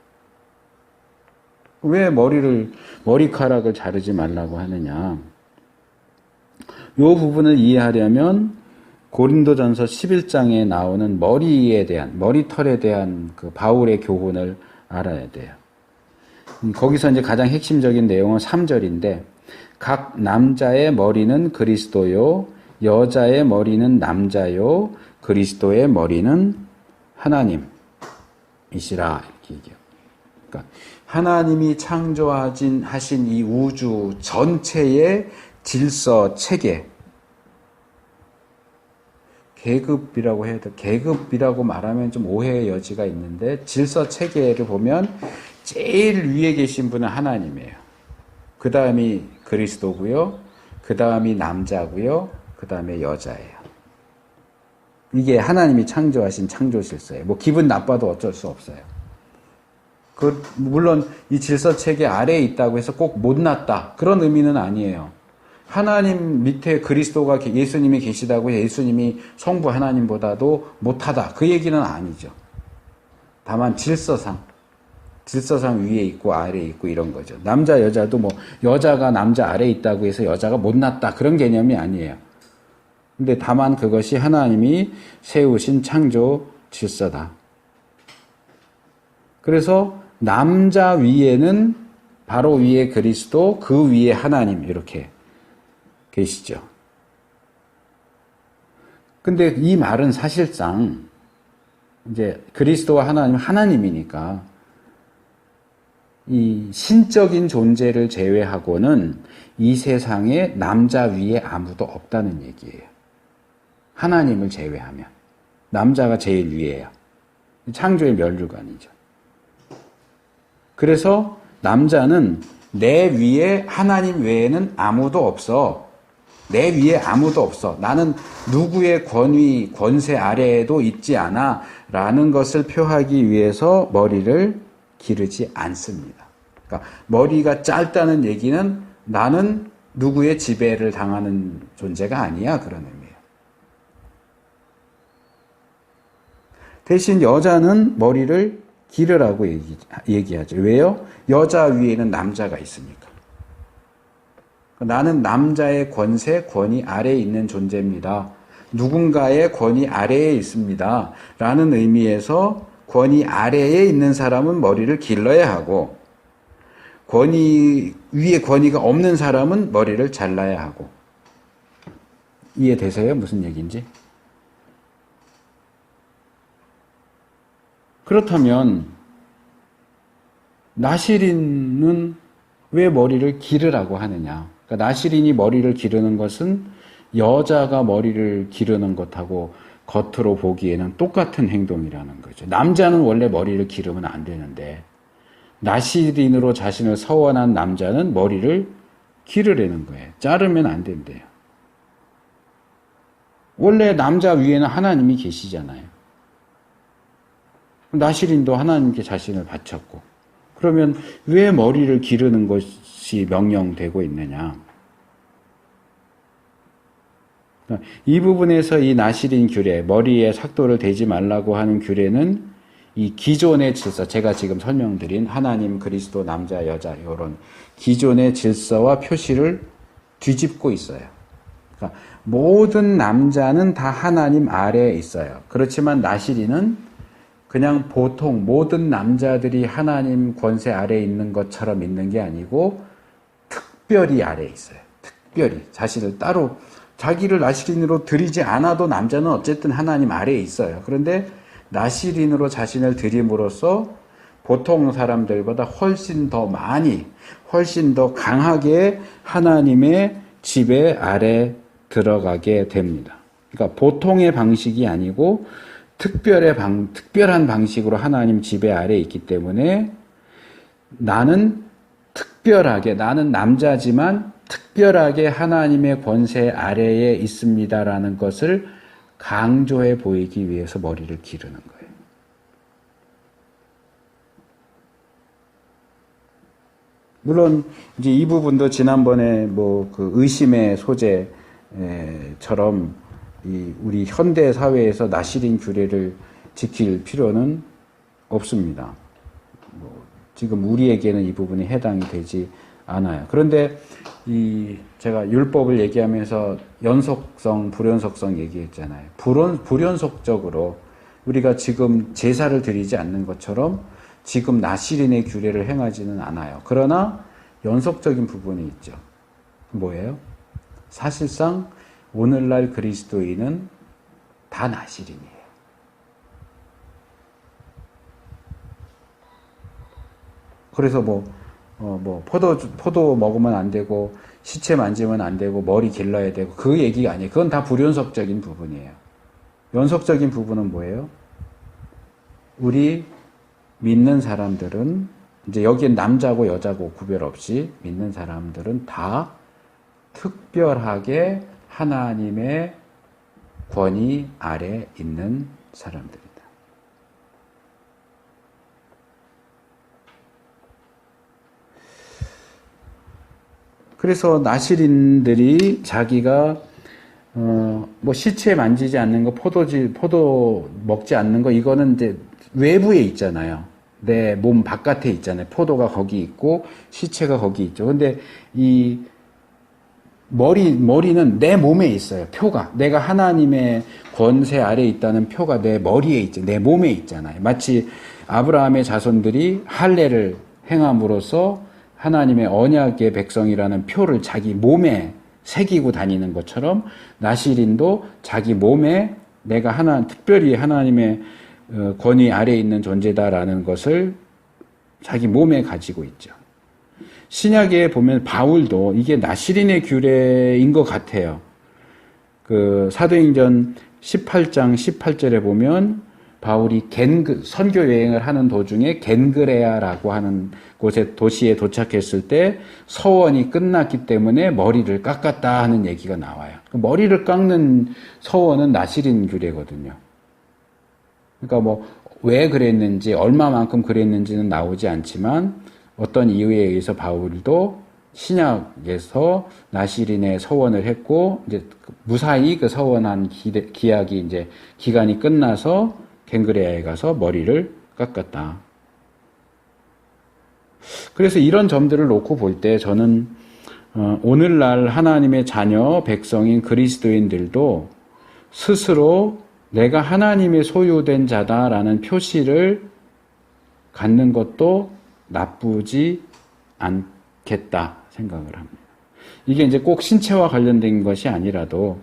[SPEAKER 1] 왜 머리카락을 자르지 말라고 하느냐. 요 부분을 이해하려면 고린도전서 11장에 나오는 머리털에 대한 그 바울의 교훈을 알아야 돼요. 거기서 이제 가장 핵심적인 내용은 3절인데 각 남자의 머리는 그리스도요 여자의 머리는 남자요 그리스도의 머리는 하나님이시라 이렇게 얘기해요. 그러니까 하나님이 하신 이 우주 전체의 질서 체계, 계급이라고 해야 돼. 계급이라고 말하면 좀 오해의 여지가 있는데 질서 체계를 보면 제일 위에 계신 분은 하나님이에요. 그 다음이 그리스도고요. 그 다음이 남자고요. 그 다음에 여자예요. 이게 하나님이 창조하신 창조 질서예요. 뭐 기분 나빠도 어쩔 수 없어요. 물론 이 질서 체계 아래에 있다고 해서 꼭 못났다 그런 의미는 아니에요. 하나님 밑에 그리스도가 예수님이 계시다고 예수님이 성부 하나님보다도 못하다 그 얘기는 아니죠. 다만 질서상 위에 있고 아래에 있고 이런 거죠. 남자 여자도 뭐 여자가 남자 아래에 있다고 해서 여자가 못났다 그런 개념이 아니에요. 근데 다만 그것이 하나님이 세우신 창조 질서다. 그래서 남자 위에는 바로 위에 그리스도, 그 위에 하나님 이렇게 계시죠. 근데 이 말은 사실상 이제 그리스도와 하나님, 하나님이니까 이 신적인 존재를 제외하고는 이 세상에 남자 위에 아무도 없다는 얘기예요. 하나님을 제외하면. 남자가 제일 위에요. 창조의 멸류관이죠. 그래서 남자는 내 위에 하나님 외에는 아무도 없어. 내 위에 아무도 없어. 나는 누구의 권위, 권세 아래에도 있지 않아. 라는 것을 표하기 위해서 머리를 기르지 않습니다. 그러니까 머리가 짧다는 얘기는 나는 누구의 지배를 당하는 존재가 아니야. 그런 의미예요. 대신 여자는 머리를 기르라고 얘기하죠. 왜요? 여자 위에는 남자가 있으니까. 나는 남자의 권세, 권위 아래에 있는 존재입니다. 누군가의 권위 아래에 있습니다. 라는 의미에서 권위 아래에 있는 사람은 머리를 길러야 하고 위에 권위가 없는 사람은 머리를 잘라야 하고. 이해되세요? 무슨 얘기인지? 그렇다면 나시린은 왜 머리를 기르라고 하느냐? 그러니까 나시린이 머리를 기르는 것은 여자가 머리를 기르는 것하고 겉으로 보기에는 똑같은 행동이라는 거죠. 남자는 원래 머리를 기르면 안 되는데 나시린으로 자신을 서원한 남자는 머리를 기르라는 거예요. 자르면 안 된대요. 원래 남자 위에는 하나님이 계시잖아요. 나시린도 하나님께 자신을 바쳤고 그러면 왜 머리를 기르는 것이 명령되고 있느냐? 이 부분에서 이 나시린 규례, 머리에 삭도를 대지 말라고 하는 규례는 이 기존의 질서, 제가 지금 설명드린 하나님, 그리스도, 남자, 여자 이런 기존의 질서와 표시를 뒤집고 있어요. 그러니까 모든 남자는 다 하나님 아래에 있어요. 그렇지만 나시린은 그냥 보통 모든 남자들이 하나님 권세 아래에 있는 것처럼 있는 게 아니고 특별히 아래에 있어요. 특별히 자신을 따로 자기를 나시린으로 들이지 않아도 남자는 어쨌든 하나님 아래에 있어요. 그런데 나시린으로 자신을 들임으로써 보통 사람들보다 훨씬 더 많이, 훨씬 더 강하게 하나님의 지배 아래 들어가게 됩니다. 그러니까 보통의 방식이 아니고 특별한 방식으로 하나님 지배 아래에 있기 때문에 나는 남자지만 특별하게 하나님의 권세 아래에 있습니다라는 것을 강조해 보이기 위해서 머리를 기르는 거예요. 물론 이제 이 부분도 지난번에 그 의심의 소재처럼 우리 현대 사회에서 나시린 규례를 지킬 필요는 없습니다. 지금 우리에게는 이 부분이 해당이 되지 않아요. 그런데 제가 율법을 얘기하면서 연속성, 불연속성 얘기했잖아요. 불연속적으로 우리가 지금 제사를 드리지 않는 것처럼 지금 나시린의 규례를 행하지는 않아요. 그러나 연속적인 부분이 있죠. 뭐예요? 사실상 오늘날 그리스도인은 다 나실인이에요. 그래서 포도 먹으면 안 되고, 시체 만지면 안 되고, 머리 길러야 되고, 그 얘기가 아니에요. 그건 다 불연속적인 부분이에요. 연속적인 부분은 뭐예요? 우리 믿는 사람들은, 이제 여기엔 남자고 여자고 구별 없이 믿는 사람들은 다 특별하게 하나님의 권위 아래 있는 사람들이다. 그래서 나실인들이 자기가 시체 만지지 않는 거, 포도 먹지 않는 거, 이거는 이제 외부에 있잖아요. 내 몸 바깥에 있잖아요. 포도가 거기 있고 시체가 거기 있죠. 근데 이 머리는 내 몸에 있어요. 표가. 내가 하나님의 권세 아래 있다는 표가 내 머리에 있죠. 내 몸에 있잖아요. 마치 아브라함의 자손들이 할례를 행함으로써 하나님의 언약의 백성이라는 표를 자기 몸에 새기고 다니는 것처럼 나실인도 자기 몸에 내가 특별히 하나님의 권위 아래에 있는 존재다라는 것을 자기 몸에 가지고 있죠. 신약에 보면 바울도 이게 나실인의 규례인 것 같아요. 그 사도행전 18장 18절에 보면 바울이 선교 여행을 하는 도중에 겐그레아라고 하는 곳에 도시에 도착했을 때 서원이 끝났기 때문에 머리를 깎았다 하는 얘기가 나와요. 머리를 깎는 서원은 나실인 규례거든요. 그러니까 왜 그랬는지 얼마만큼 그랬는지는 나오지 않지만 어떤 이유에 의해서 바울도 신약에서 나실인의 서원을 했고 이제 무사히 그 서원한 기약이 이제 기간이 끝나서 겐그레아에 가서 머리를 깎았다. 그래서 이런 점들을 놓고 볼 때 저는 오늘날 하나님의 자녀 백성인 그리스도인들도 스스로 내가 하나님의 소유된 자다라는 표시를 갖는 것도 나쁘지 않겠다 생각을 합니다. 이게 이제 꼭 신체와 관련된 것이 아니라도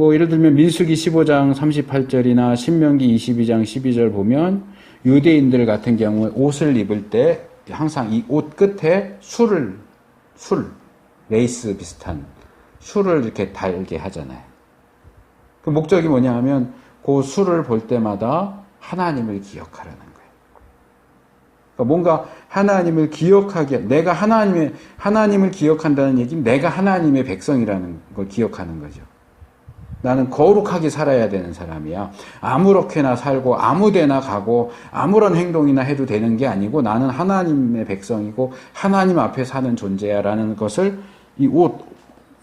[SPEAKER 1] 예를 들면 민수기 15장 38절이나 신명기 22장 12절 보면 유대인들 같은 경우에 옷을 입을 때 항상 이 옷 끝에 술, 레이스 비슷한 술을 이렇게 달게 하잖아요. 그 목적이 뭐냐 하면 그 술을 볼 때마다 하나님을 기억하라는 거예요. 그러니까 뭔가 하나님을 기억하게, 내가 하나님을 기억한다는 얘기는 내가 하나님의 백성이라는 걸 기억하는 거죠. 나는 거룩하게 살아야 되는 사람이야. 아무렇게나 살고 아무데나 가고 아무런 행동이나 해도 되는 게 아니고 나는 하나님의 백성이고 하나님 앞에 사는 존재야 라는 것을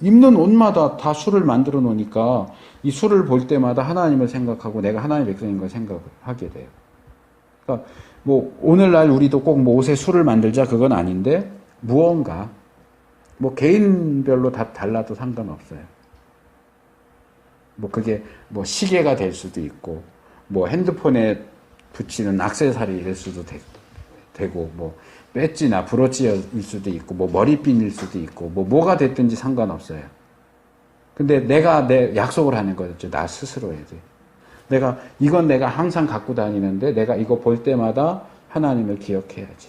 [SPEAKER 1] 입는 옷마다 다 술을 만들어 놓으니까 이 술을 볼 때마다 하나님을 생각하고 내가 하나님의 백성인 걸 생각을 하게 돼요. 그러니까 오늘날 우리도 꼭 옷에 술을 만들자 그건 아닌데 무언가 개인별로 다 달라도 상관없어요. 그게 시계가 될 수도 있고 핸드폰에 붙이는 액세서리일 수도 되고 배지나 브로치일 수도 있고 머리핀일 수도 있고 뭐가 됐든지 상관없어요. 근데 내가 내 약속을 하는 거죠. 나 스스로에 대해. 이건 내가 항상 갖고 다니는데 내가 이거 볼 때마다 하나님을 기억해야지.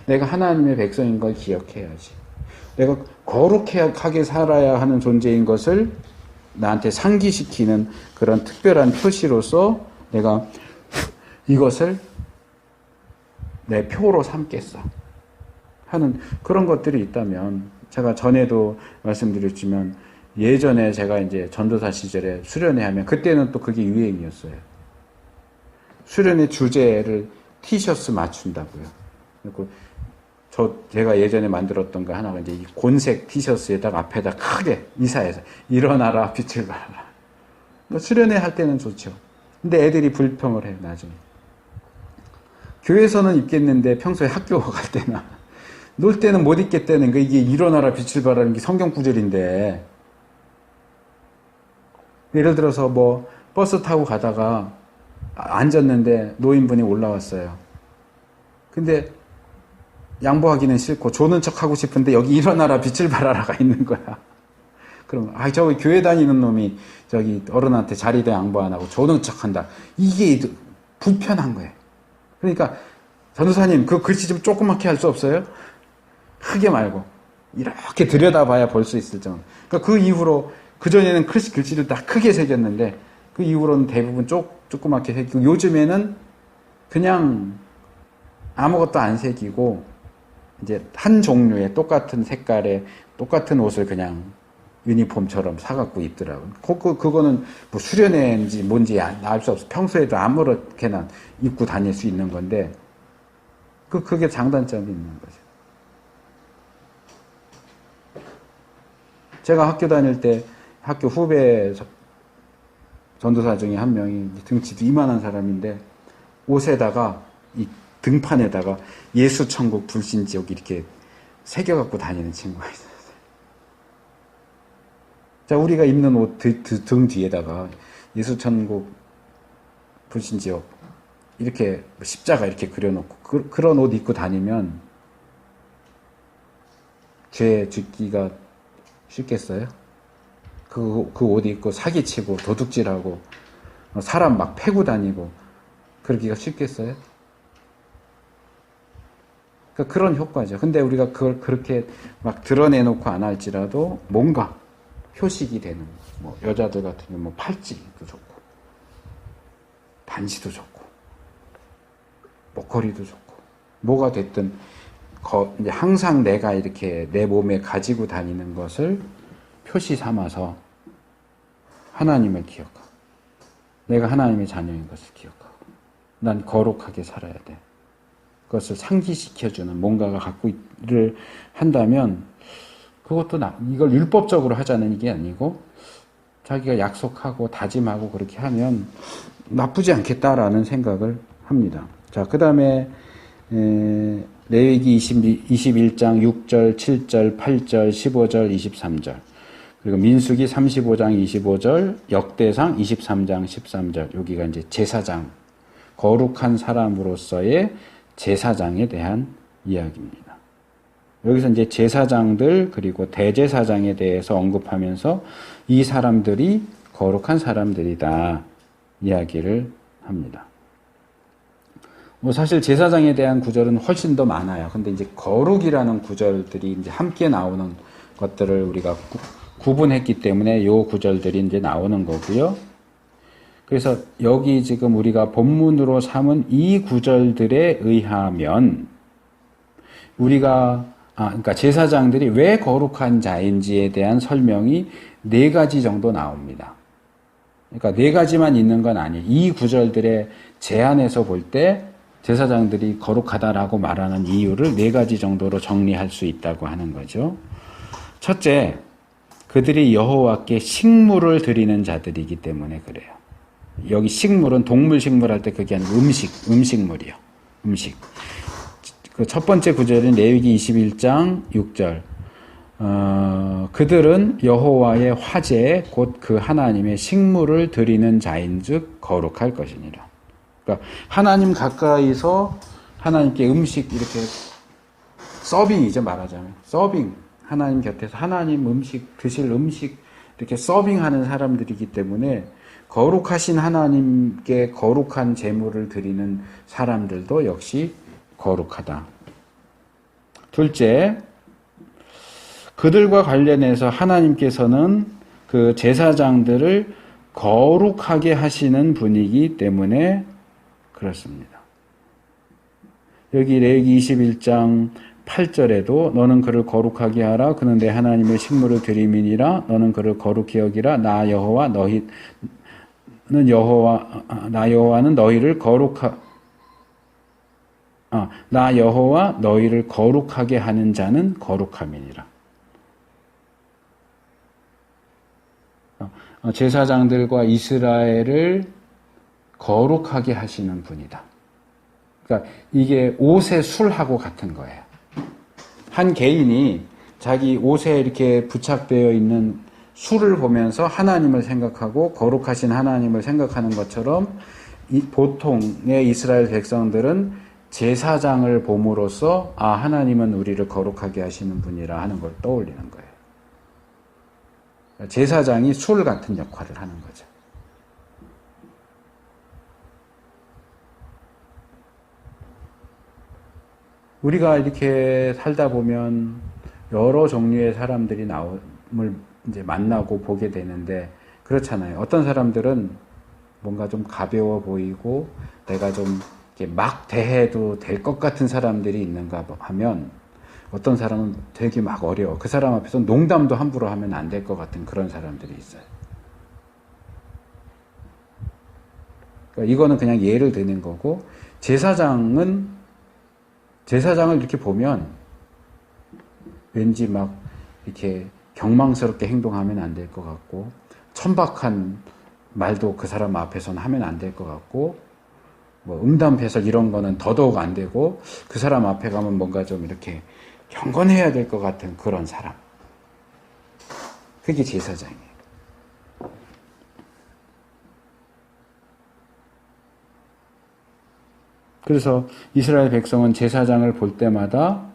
[SPEAKER 1] 내가 하나님의 백성인 걸 기억해야지. 내가 거룩하게 살아야 하는 존재인 것을 나한테 상기시키는 그런 특별한 표시로서 내가 이것을 내 표로 삼겠어 하는 그런 것들이 있다면, 제가 전에도 말씀드렸지만 예전에 제가 이제 전도사 시절에 수련회 하면 그때는 또 그게 유행이었어요. 수련회 주제를 티셔츠 맞춘다고요. 제가 예전에 만들었던 거 하나가 이제 이 곤색 티셔츠에다가 앞에다 크게 이사해서 일어나라 빛을 발하라. 수련회 할 때는 좋죠. 근데 애들이 불평을 해요, 나중에. 교회에서는 입겠는데 평소에 학교 갈 때나 놀 때는 못 입겠다는 거. 이게 일어나라 빛을 발하는 게 성경 구절인데. 예를 들어서 버스 타고 가다가 앉았는데 노인분이 올라왔어요. 근데 양보하기는 싫고 조는 척 하고 싶은데 여기 일어나라 빛을 발하라가 있는 거야. 그럼 저기 교회 다니는 놈이 저기 어른한테 자리대 양보 안 하고 조는 척한다. 이게 불편한 거예요. 그러니까 전도사님 그 글씨 좀 조그맣게 할 수 없어요? 크게 말고 이렇게 들여다봐야 볼 수 있을 정도. 그러니까 그 이후로 그 전에는 글씨를 다 크게 새겼는데 그 이후로는 대부분 조그맣게 새기고 요즘에는 그냥 아무것도 안 새기고 이제 한 종류의 똑같은 색깔의 똑같은 옷을 그냥 유니폼처럼 사갖고 입더라고요. 그거는 뭐 수련회인지 뭔지 알 수 없어. 평소에도 아무렇게나 입고 다닐 수 있는 건데 그게 장단점이 있는 거죠. 제가 학교 다닐 때 학교 후배 전도사 중에 한 명이 등치도 이만한 사람인데 옷에다가 이 등판에다가 예수천국 불신지옥 이렇게 새겨갖고 다니는 친구가 있었어요. 자, 우리가 입는 옷 등 뒤에다가 예수천국 불신지옥 이렇게 십자가 이렇게 그려놓고 그런 옷 입고 다니면 죄 짓기가 쉽겠어요? 그 옷 입고 사기치고 도둑질하고 사람 막 패고 다니고 그러기가 쉽겠어요? 그러니까 그런 효과죠. 근데 우리가 그걸 그렇게 막 드러내놓고 안 할지라도 뭔가 표식이 되는, 뭐 여자들 같은 경우 뭐 팔찌도 좋고 반지도 좋고 목걸이도 좋고 뭐가 됐든 이제 항상 내가 이렇게 내 몸에 가지고 다니는 것을 표시 삼아서 하나님을 기억하고 내가 하나님의 자녀인 것을 기억하고 난 거룩하게 살아야 돼. 그것을 상기시켜주는 뭔가가 갖고 일을 한다면 그것도 이걸 율법적으로 하자는 게 아니고 자기가 약속하고 다짐하고 그렇게 하면 나쁘지 않겠다라는 생각을 합니다. 자, 그 다음에 레위기 21장 6절, 7절, 8절, 15절, 23절 그리고 민수기 35장 25절, 역대상 23장 13절 여기가 이제 제사장, 거룩한 사람으로서의 제사장에 대한 이야기입니다. 여기서 이제 제사장들 그리고 대제사장에 대해서 언급하면서 이 사람들이 거룩한 사람들이다 이야기를 합니다. 뭐 사실 제사장에 대한 구절은 훨씬 더 많아요. 근데 이제 거룩이라는 구절들이 이제 함께 나오는 것들을 우리가 구분했기 때문에 요 구절들이 이제 나오는 거고요. 그래서 여기 지금 우리가 본문으로 삼은 이 구절들에 의하면 우리가 그러니까 제사장들이 왜 거룩한 자인지에 대한 설명이 4가지 정도 나옵니다. 그러니까 4가지만 있는 건 아니에요. 이 구절들의 제안에서 볼 때 제사장들이 거룩하다라고 말하는 이유를 4가지 정도로 정리할 수 있다고 하는 거죠. 첫째, 그들이 여호와께 식물을 드리는 자들이기 때문에 그래요. 여기 식물은 동물 식물 할 때 그게 아니고 음식물이요. 음식. 그 첫 번째 구절은 레위기 21장 6절. 그들은 여호와의 화제에 곧 그 하나님의 식물을 드리는 자인즉 거룩할 것이니라. 그러니까 하나님 가까이서 하나님께 음식 이렇게 서빙이죠, 말하자면. 서빙. 하나님 곁에서 하나님 음식 드실 음식 이렇게 서빙하는 사람들이기 때문에 거룩하신 하나님께 거룩한 제물을 드리는 사람들도 역시 거룩하다. 둘째, 그들과 관련해서 하나님께서는 그 제사장들을 거룩하게 하시는 분이기 때문에 그렇습니다. 여기 레위기 21장 8절에도 너는 그를 거룩하게 하라. 그는 내 하나님의 식물을 드림이니라. 너는 그를 거룩히 여기라. 나 여호와는 너희를 나 여호와 너희를 거룩하게 하는 자는 거룩함이니라. 제사장들과 이스라엘을 거룩하게 하시는 분이다. 그러니까 이게 옷의 술하고 같은 거예요. 한 개인이 자기 옷에 이렇게 부착되어 있는 술을 보면서 하나님을 생각하고 거룩하신 하나님을 생각하는 것처럼 보통의 이스라엘 백성들은 제사장을 봄으로써 하나님은 우리를 거룩하게 하시는 분이라 하는 걸 떠올리는 거예요. 제사장이 술 같은 역할을 하는 거죠. 우리가 이렇게 살다 보면 여러 종류의 사람들이 나옴을 이제 만나고 보게 되는데 그렇잖아요. 어떤 사람들은 뭔가 좀 가벼워 보이고 내가 좀 이렇게 막 대해도 될 것 같은 사람들이 있는가 하면 어떤 사람은 되게 막 어려워. 그 사람 앞에서 농담도 함부로 하면 안 될 것 같은 그런 사람들이 있어요. 그러니까 이거는 그냥 예를 드는 거고 제사장을 이렇게 보면 왠지 막 이렇게 경망스럽게 행동하면 안 될 것 같고 천박한 말도 그 사람 앞에서는 하면 안 될 것 같고 뭐 음담패설 이런 거는 더더욱 안 되고 그 사람 앞에 가면 뭔가 좀 이렇게 경건해야 될 것 같은 그런 사람. 그게 제사장이에요. 그래서 이스라엘 백성은 제사장을 볼 때마다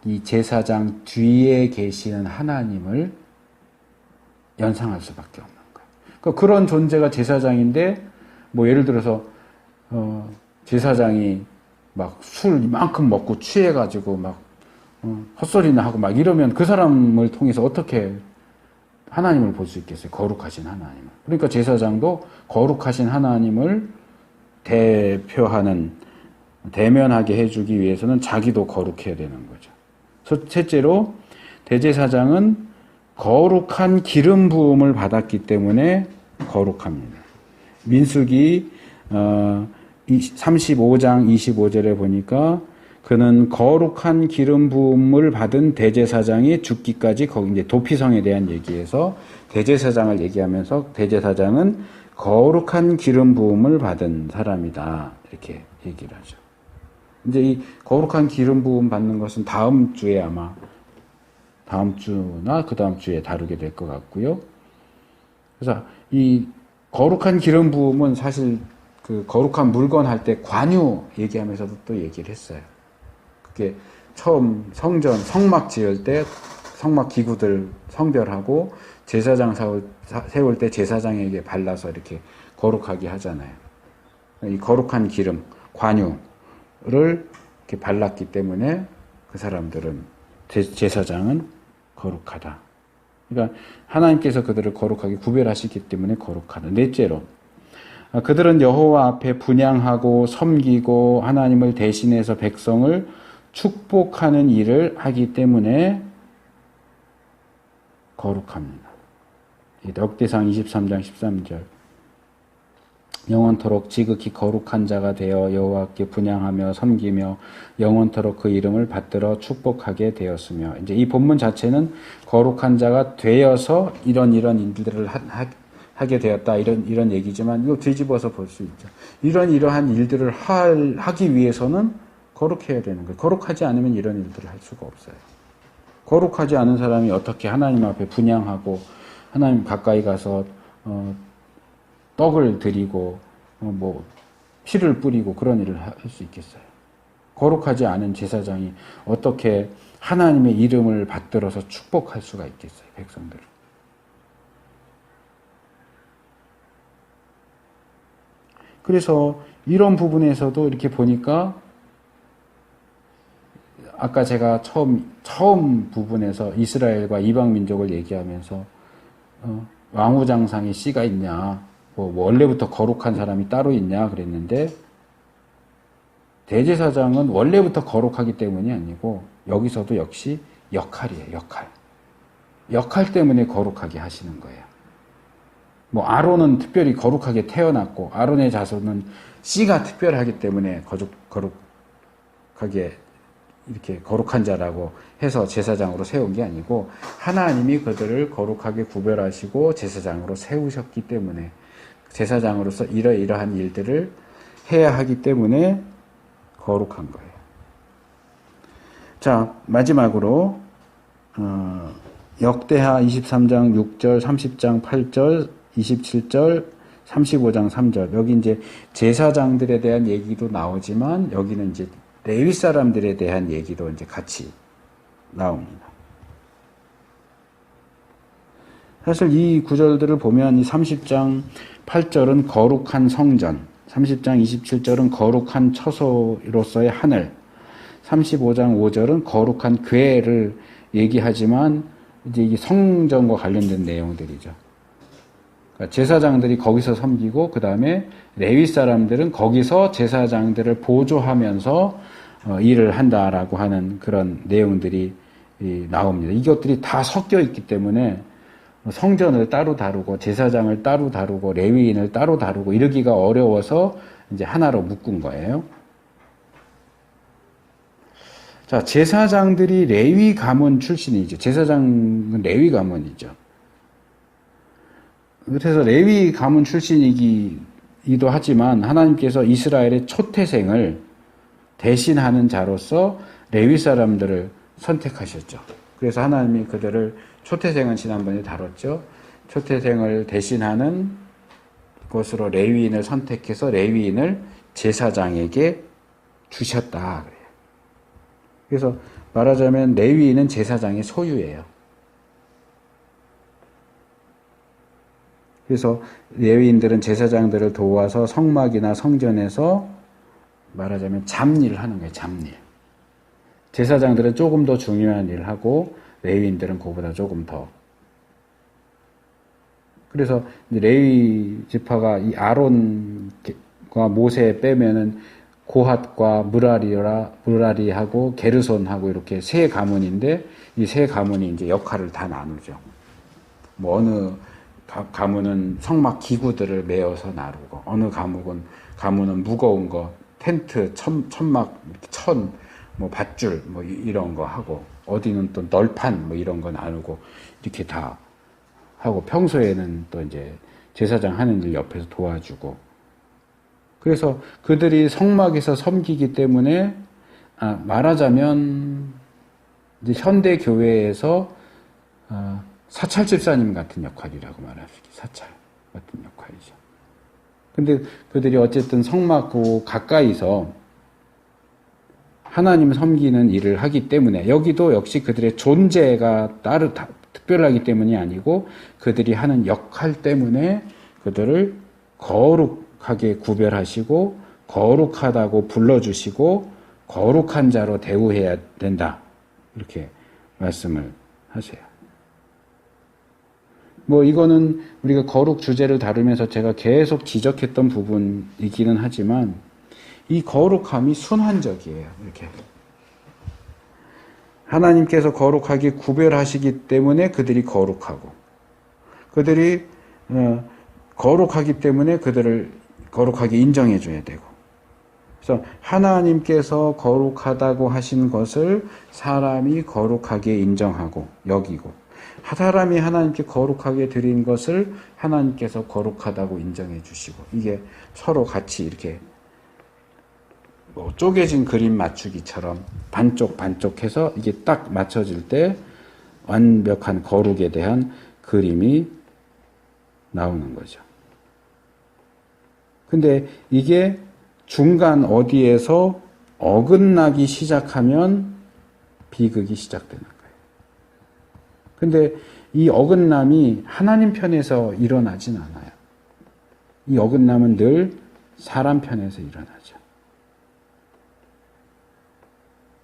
[SPEAKER 1] 이 제사장 뒤에 계시는 하나님을 연상할 수밖에 없는 거예요. 그러니까 그런 존재가 제사장인데 뭐 예를 들어서 제사장이 막 술 이만큼 먹고 취해가지고 막 헛소리나 하고 막 이러면 그 사람을 통해서 어떻게 하나님을 볼 수 있겠어요? 거룩하신 하나님을. 그러니까 제사장도 거룩하신 하나님을 대면하게 해주기 위해서는 자기도 거룩해야 되는 거죠. 셋째로 대제사장은 거룩한 기름 부음을 받았기 때문에 거룩합니다. 민수기 35장 25절에 보니까 그는 거룩한 기름 부음을 받은 대제사장이 죽기까지 거기 이제 도피성에 대한 얘기에서 대제사장을 얘기하면서 대제사장은 거룩한 기름 부음을 받은 사람이다 이렇게 얘기를 하죠. 이제 이 거룩한 기름 부음 받는 것은 다음 주에 아마 다음 주나 그 다음 주에 다루게 될 것 같고요. 그래서 이 거룩한 기름 부음은 사실 그 거룩한 물건 할 때 관유 얘기하면서도 또 얘기를 했어요. 그게 처음 성막 지을 때 성막 기구들 성별하고 제사장 세울 때 제사장에게 발라서 이렇게 거룩하게 하잖아요. 이 거룩한 기름, 관유를 이렇게 발랐기 때문에 그 사람들은 제사장은 거룩하다. 그러니까 하나님께서 그들을 거룩하게 구별하시기 때문에 거룩하다. 넷째로 그들은 여호와 앞에 분향하고 섬기고 하나님을 대신해서 백성을 축복하는 일을 하기 때문에 거룩합니다. 역대상 23장 13절 영원토록 지극히 거룩한 자가 되어 여호와께 분향하며 섬기며 영원토록 그 이름을 받들어 축복하게 되었으며 이제 이 본문 자체는 거룩한 자가 되어서 이런 일들을 하게 되었다 이런 얘기지만 이거 뒤집어서 볼 수 있죠. 이러한 일들을 하기 위해서는 거룩해야 되는 거예요. 거룩하지 않으면 이런 일들을 할 수가 없어요. 거룩하지 않은 사람이 어떻게 하나님 앞에 분향하고 하나님 가까이 가서 떡을 드리고 뭐 피를 뿌리고 그런 일을 할 수 있겠어요. 거룩하지 않은 제사장이 어떻게 하나님의 이름을 받들어서 축복할 수가 있겠어요. 백성들을. 그래서 이런 부분에서도 이렇게 보니까 아까 제가 처음 부분에서 이스라엘과 이방 민족을 얘기하면서 왕후장상에 씨가 있냐, 뭐 원래부터 거룩한 사람이 따로 있냐 그랬는데 대제사장은 원래부터 거룩하기 때문이 아니고 여기서도 역시 역할이에요. 역할 때문에 거룩하게 하시는 거예요. 뭐 아론은 특별히 거룩하게 태어났고 아론의 자손은 씨가 특별하기 때문에 거룩하게 이렇게 거룩한 자라고 해서 제사장으로 세운 게 아니고 하나님이 그들을 거룩하게 구별하시고 제사장으로 세우셨기 때문에 제사장으로서 이러이러한 일들을 해야 하기 때문에 거룩한 거예요. 자, 마지막으로 역대하 23장 6절, 30장 8절, 27절, 35장 3절. 여기 이제 제사장들에 대한 얘기도 나오지만 여기는 이제 레위 사람들에 대한 얘기도 이제 같이 나옵니다. 사실 이 구절들을 보면 이 30장 8절은 거룩한 성전, 30장 27절은 거룩한 처소로서의 하늘, 35장 5절은 거룩한 궤를 얘기하지만 이제 이게 성전과 관련된 내용들이죠. 그러니까 제사장들이 거기서 섬기고 그 다음에 레위 사람들은 거기서 제사장들을 보조하면서 일을 한다라고 하는 그런 내용들이 나옵니다. 이것들이 다 섞여 있기 때문에 성전을 따로 다루고 제사장을 따로 다루고 레위인을 따로 다루고 이러기가 어려워서 이제 하나로 묶은 거예요. 자, 제사장들이 레위 가문 출신이죠. 제사장은 레위 가문이죠. 그래서 레위 가문 출신이기도 하지만 하나님께서 이스라엘의 초태생을 대신하는 자로서 레위 사람들을 선택하셨죠. 그래서 하나님이 그들을 초태생은 지난번에 다뤘죠. 초태생을 대신하는 것으로 레위인을 선택해서 레위인을 제사장에게 주셨다. 그래서 말하자면 레위인은 제사장의 소유예요. 그래서 레위인들은 제사장들을 도와서 성막이나 성전에서 말하자면 잡일을 하는 거예요. 잡일. 제사장들은 조금 더 중요한 일을 하고 레위인들은 그보다 조금 더. 그래서 레위 지파가 이 아론과 모세 빼면은 고핫과 무라리하고 게르손하고 이렇게 세 가문인데 이 세 가문이 이제 역할을 다 나누죠. 뭐 어느 가문은 성막 기구들을 메어서 나르고 어느 가문은 무거운 거 텐트 천막 뭐 밧줄 뭐 이런 거 하고 어디는 또 널판 뭐 이런 거 나누고 이렇게 다 하고 평소에는 또 이제 제사장 하는 일 옆에서 도와주고 그래서 그들이 성막에서 섬기기 때문에 말하자면 이제 현대 교회에서 사찰 집사님 같은 역할이라고 말할 수 있죠. 사찰 같은 역할이죠. 근데 그들이 어쨌든 성막 그 가까이서 하나님 섬기는 일을 하기 때문에 여기도 역시 그들의 존재가 특별하기 때문이 아니고 그들이 하는 역할 때문에 그들을 거룩하게 구별하시고 거룩하다고 불러주시고 거룩한 자로 대우해야 된다. 이렇게 말씀을 하세요. 뭐 이거는 우리가 거룩 주제를 다루면서 제가 계속 지적했던 부분이기는 하지만 이 거룩함이 순환적이에요. 이렇게 하나님께서 거룩하게 구별하시기 때문에 그들이 거룩하고 그들이 거룩하기 때문에 그들을 거룩하게 인정해 줘야 되고 그래서 하나님께서 거룩하다고 하신 것을 사람이 거룩하게 인정하고 여기고 사람이 하나님께 거룩하게 드린 것을 하나님께서 거룩하다고 인정해 주시고 이게 서로 같이 이렇게 뭐 쪼개진 그림 맞추기처럼 반쪽 해서 이게 딱 맞춰질 때 완벽한 거룩에 대한 그림이 나오는 거죠. 근데 이게 중간 어디에서 어긋나기 시작하면 비극이 시작되는 거예요. 근데 이 어긋남이 하나님 편에서 일어나진 않아요. 이 어긋남은 늘 사람 편에서 일어나죠.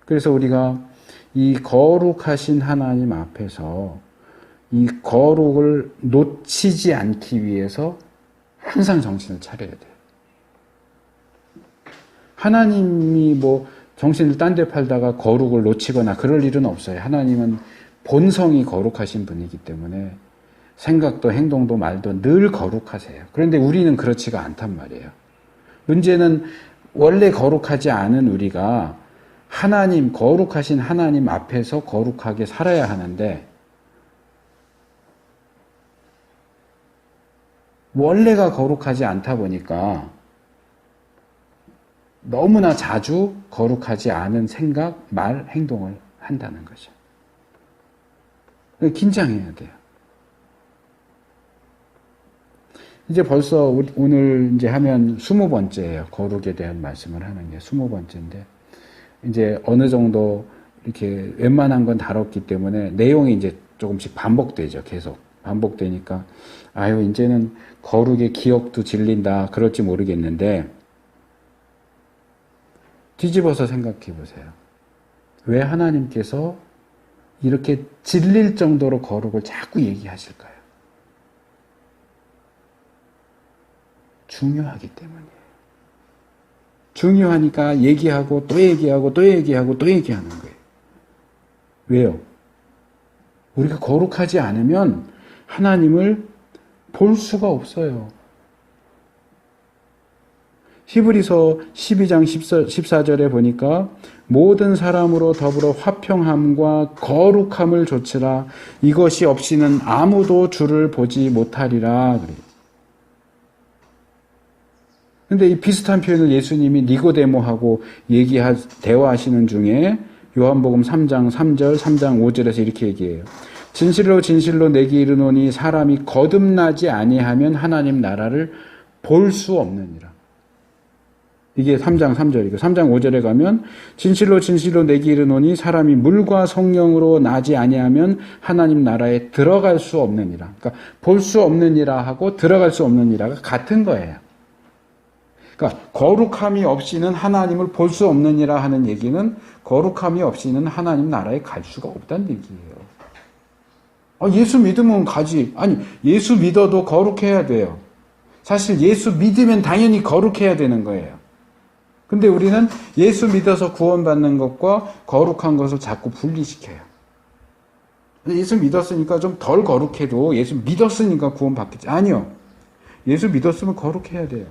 [SPEAKER 1] 그래서 우리가 이 거룩하신 하나님 앞에서 이 거룩을 놓치지 않기 위해서 항상 정신을 차려야 돼요. 하나님이 뭐 정신을 딴 데 팔다가 거룩을 놓치거나 그럴 일은 없어요. 하나님은 본성이 거룩하신 분이기 때문에 생각도 행동도 말도 늘 거룩하세요. 그런데 우리는 그렇지가 않단 말이에요. 문제는 원래 거룩하지 않은 우리가 하나님, 거룩하신 하나님 앞에서 거룩하게 살아야 하는데 원래가 거룩하지 않다 보니까 너무나 자주 거룩하지 않은 생각, 말, 행동을 한다는 거죠. 긴장해야 돼요. 이제 벌써 오늘 이제 하면 20번째예요. 거룩에 대한 말씀을 하는 게 20번째인데 이제 어느 정도 이렇게 웬만한 건 다뤘기 때문에 내용이 이제 조금씩 반복되죠. 계속 반복되니까 아유 이제는 거룩의 기억도 질린다 그럴지 모르겠는데 뒤집어서 생각해 보세요. 왜 하나님께서 이렇게 질릴 정도로 거룩을 자꾸 얘기하실까요? 중요하기 때문이에요. 중요하니까 얘기하고 또 얘기하고 또 얘기하고 또 얘기하는 거예요. 왜요? 우리가 거룩하지 않으면 하나님을 볼 수가 없어요. 히브리서 12장 14절에 보니까 모든 사람으로 더불어 화평함과 거룩함을 좇으라. 이것이 없이는 아무도 주를 보지 못하리라. 근데 이 비슷한 표현을 예수님이 니고데모하고 대화하시는 중에 요한복음 3장 3절, 3장 5절에서 이렇게 얘기해요. 진실로 진실로 내게 이르노니 사람이 거듭나지 아니하면 하나님 나라를 볼 수 없느니라. 이게 3장 3절이고 3장 5절에 가면 진실로 진실로 내게 이르노니 사람이 물과 성령으로 나지 아니하면 하나님 나라에 들어갈 수 없느니라. 그러니까 볼 수 없느니라 하고 들어갈 수 없느니라가 같은 거예요. 그러니까 거룩함이 없이는 하나님을 볼 수 없느니라 하는 얘기는 거룩함이 없이는 하나님 나라에 갈 수가 없다는 얘기예요. 예수 믿으면 가지. 아니 예수 믿어도 거룩해야 돼요. 사실 예수 믿으면 당연히 거룩해야 되는 거예요. 근데 우리는 예수 믿어서 구원받는 것과 거룩한 것을 자꾸 분리시켜요. 예수 믿었으니까 좀 덜 거룩해도 예수 믿었으니까 구원받겠지. 아니요. 예수 믿었으면 거룩해야 돼요.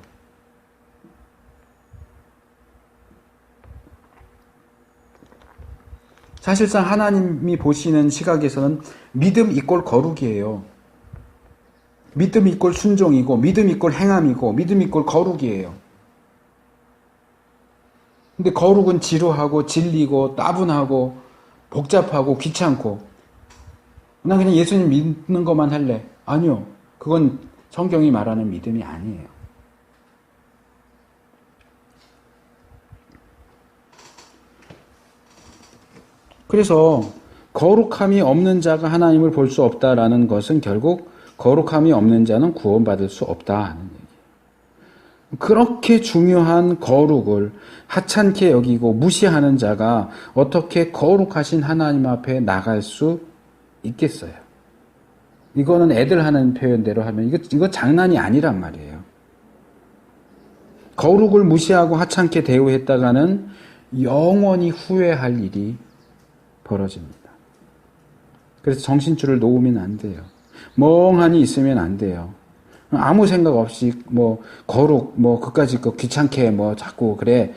[SPEAKER 1] 사실상 하나님이 보시는 시각에서는 믿음 이꼴 거룩이에요. 믿음 이꼴 순종이고 믿음 이꼴 행함이고 믿음 이꼴 거룩이에요. 근데 거룩은 지루하고 질리고 따분하고 복잡하고 귀찮고 난 그냥 예수님 믿는 것만 할래. 아니요. 그건 성경이 말하는 믿음이 아니에요. 그래서 거룩함이 없는 자가 하나님을 볼 수 없다라는 것은 결국 거룩함이 없는 자는 구원받을 수 없다는 얘기예요. 그렇게 중요한 거룩을 하찮게 여기고 무시하는 자가 어떻게 거룩하신 하나님 앞에 나갈 수 있겠어요? 이거는 애들 하는 표현대로 하면 이거 장난이 아니란 말이에요. 거룩을 무시하고 하찮게 대우했다가는 영원히 후회할 일이 벌어집니다. 그래서 정신줄을 놓으면 안 돼요. 멍하니 있으면 안 돼요. 아무 생각 없이 거룩 그까짓 거 귀찮게 자꾸 그래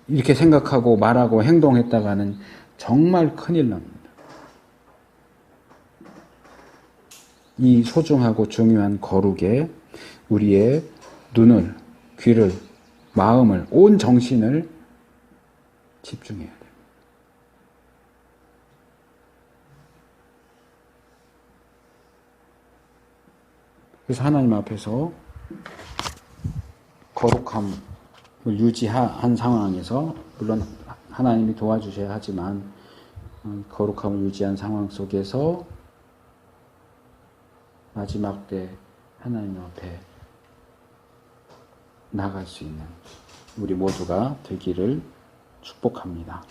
[SPEAKER 1] 이렇게 생각하고 말하고 행동했다가는 정말 큰일 납니다. 이 소중하고 중요한 거룩에 우리의 눈을, 귀를, 마음을, 온 정신을 집중해야 돼요. 그래서 하나님 앞에서 거룩함을 유지한 상황에서 물론 하나님이 도와주셔야 하지만 거룩함을 유지한 상황 속에서 마지막 때 하나님 앞에 나갈 수 있는 우리 모두가 되기를 축복합니다.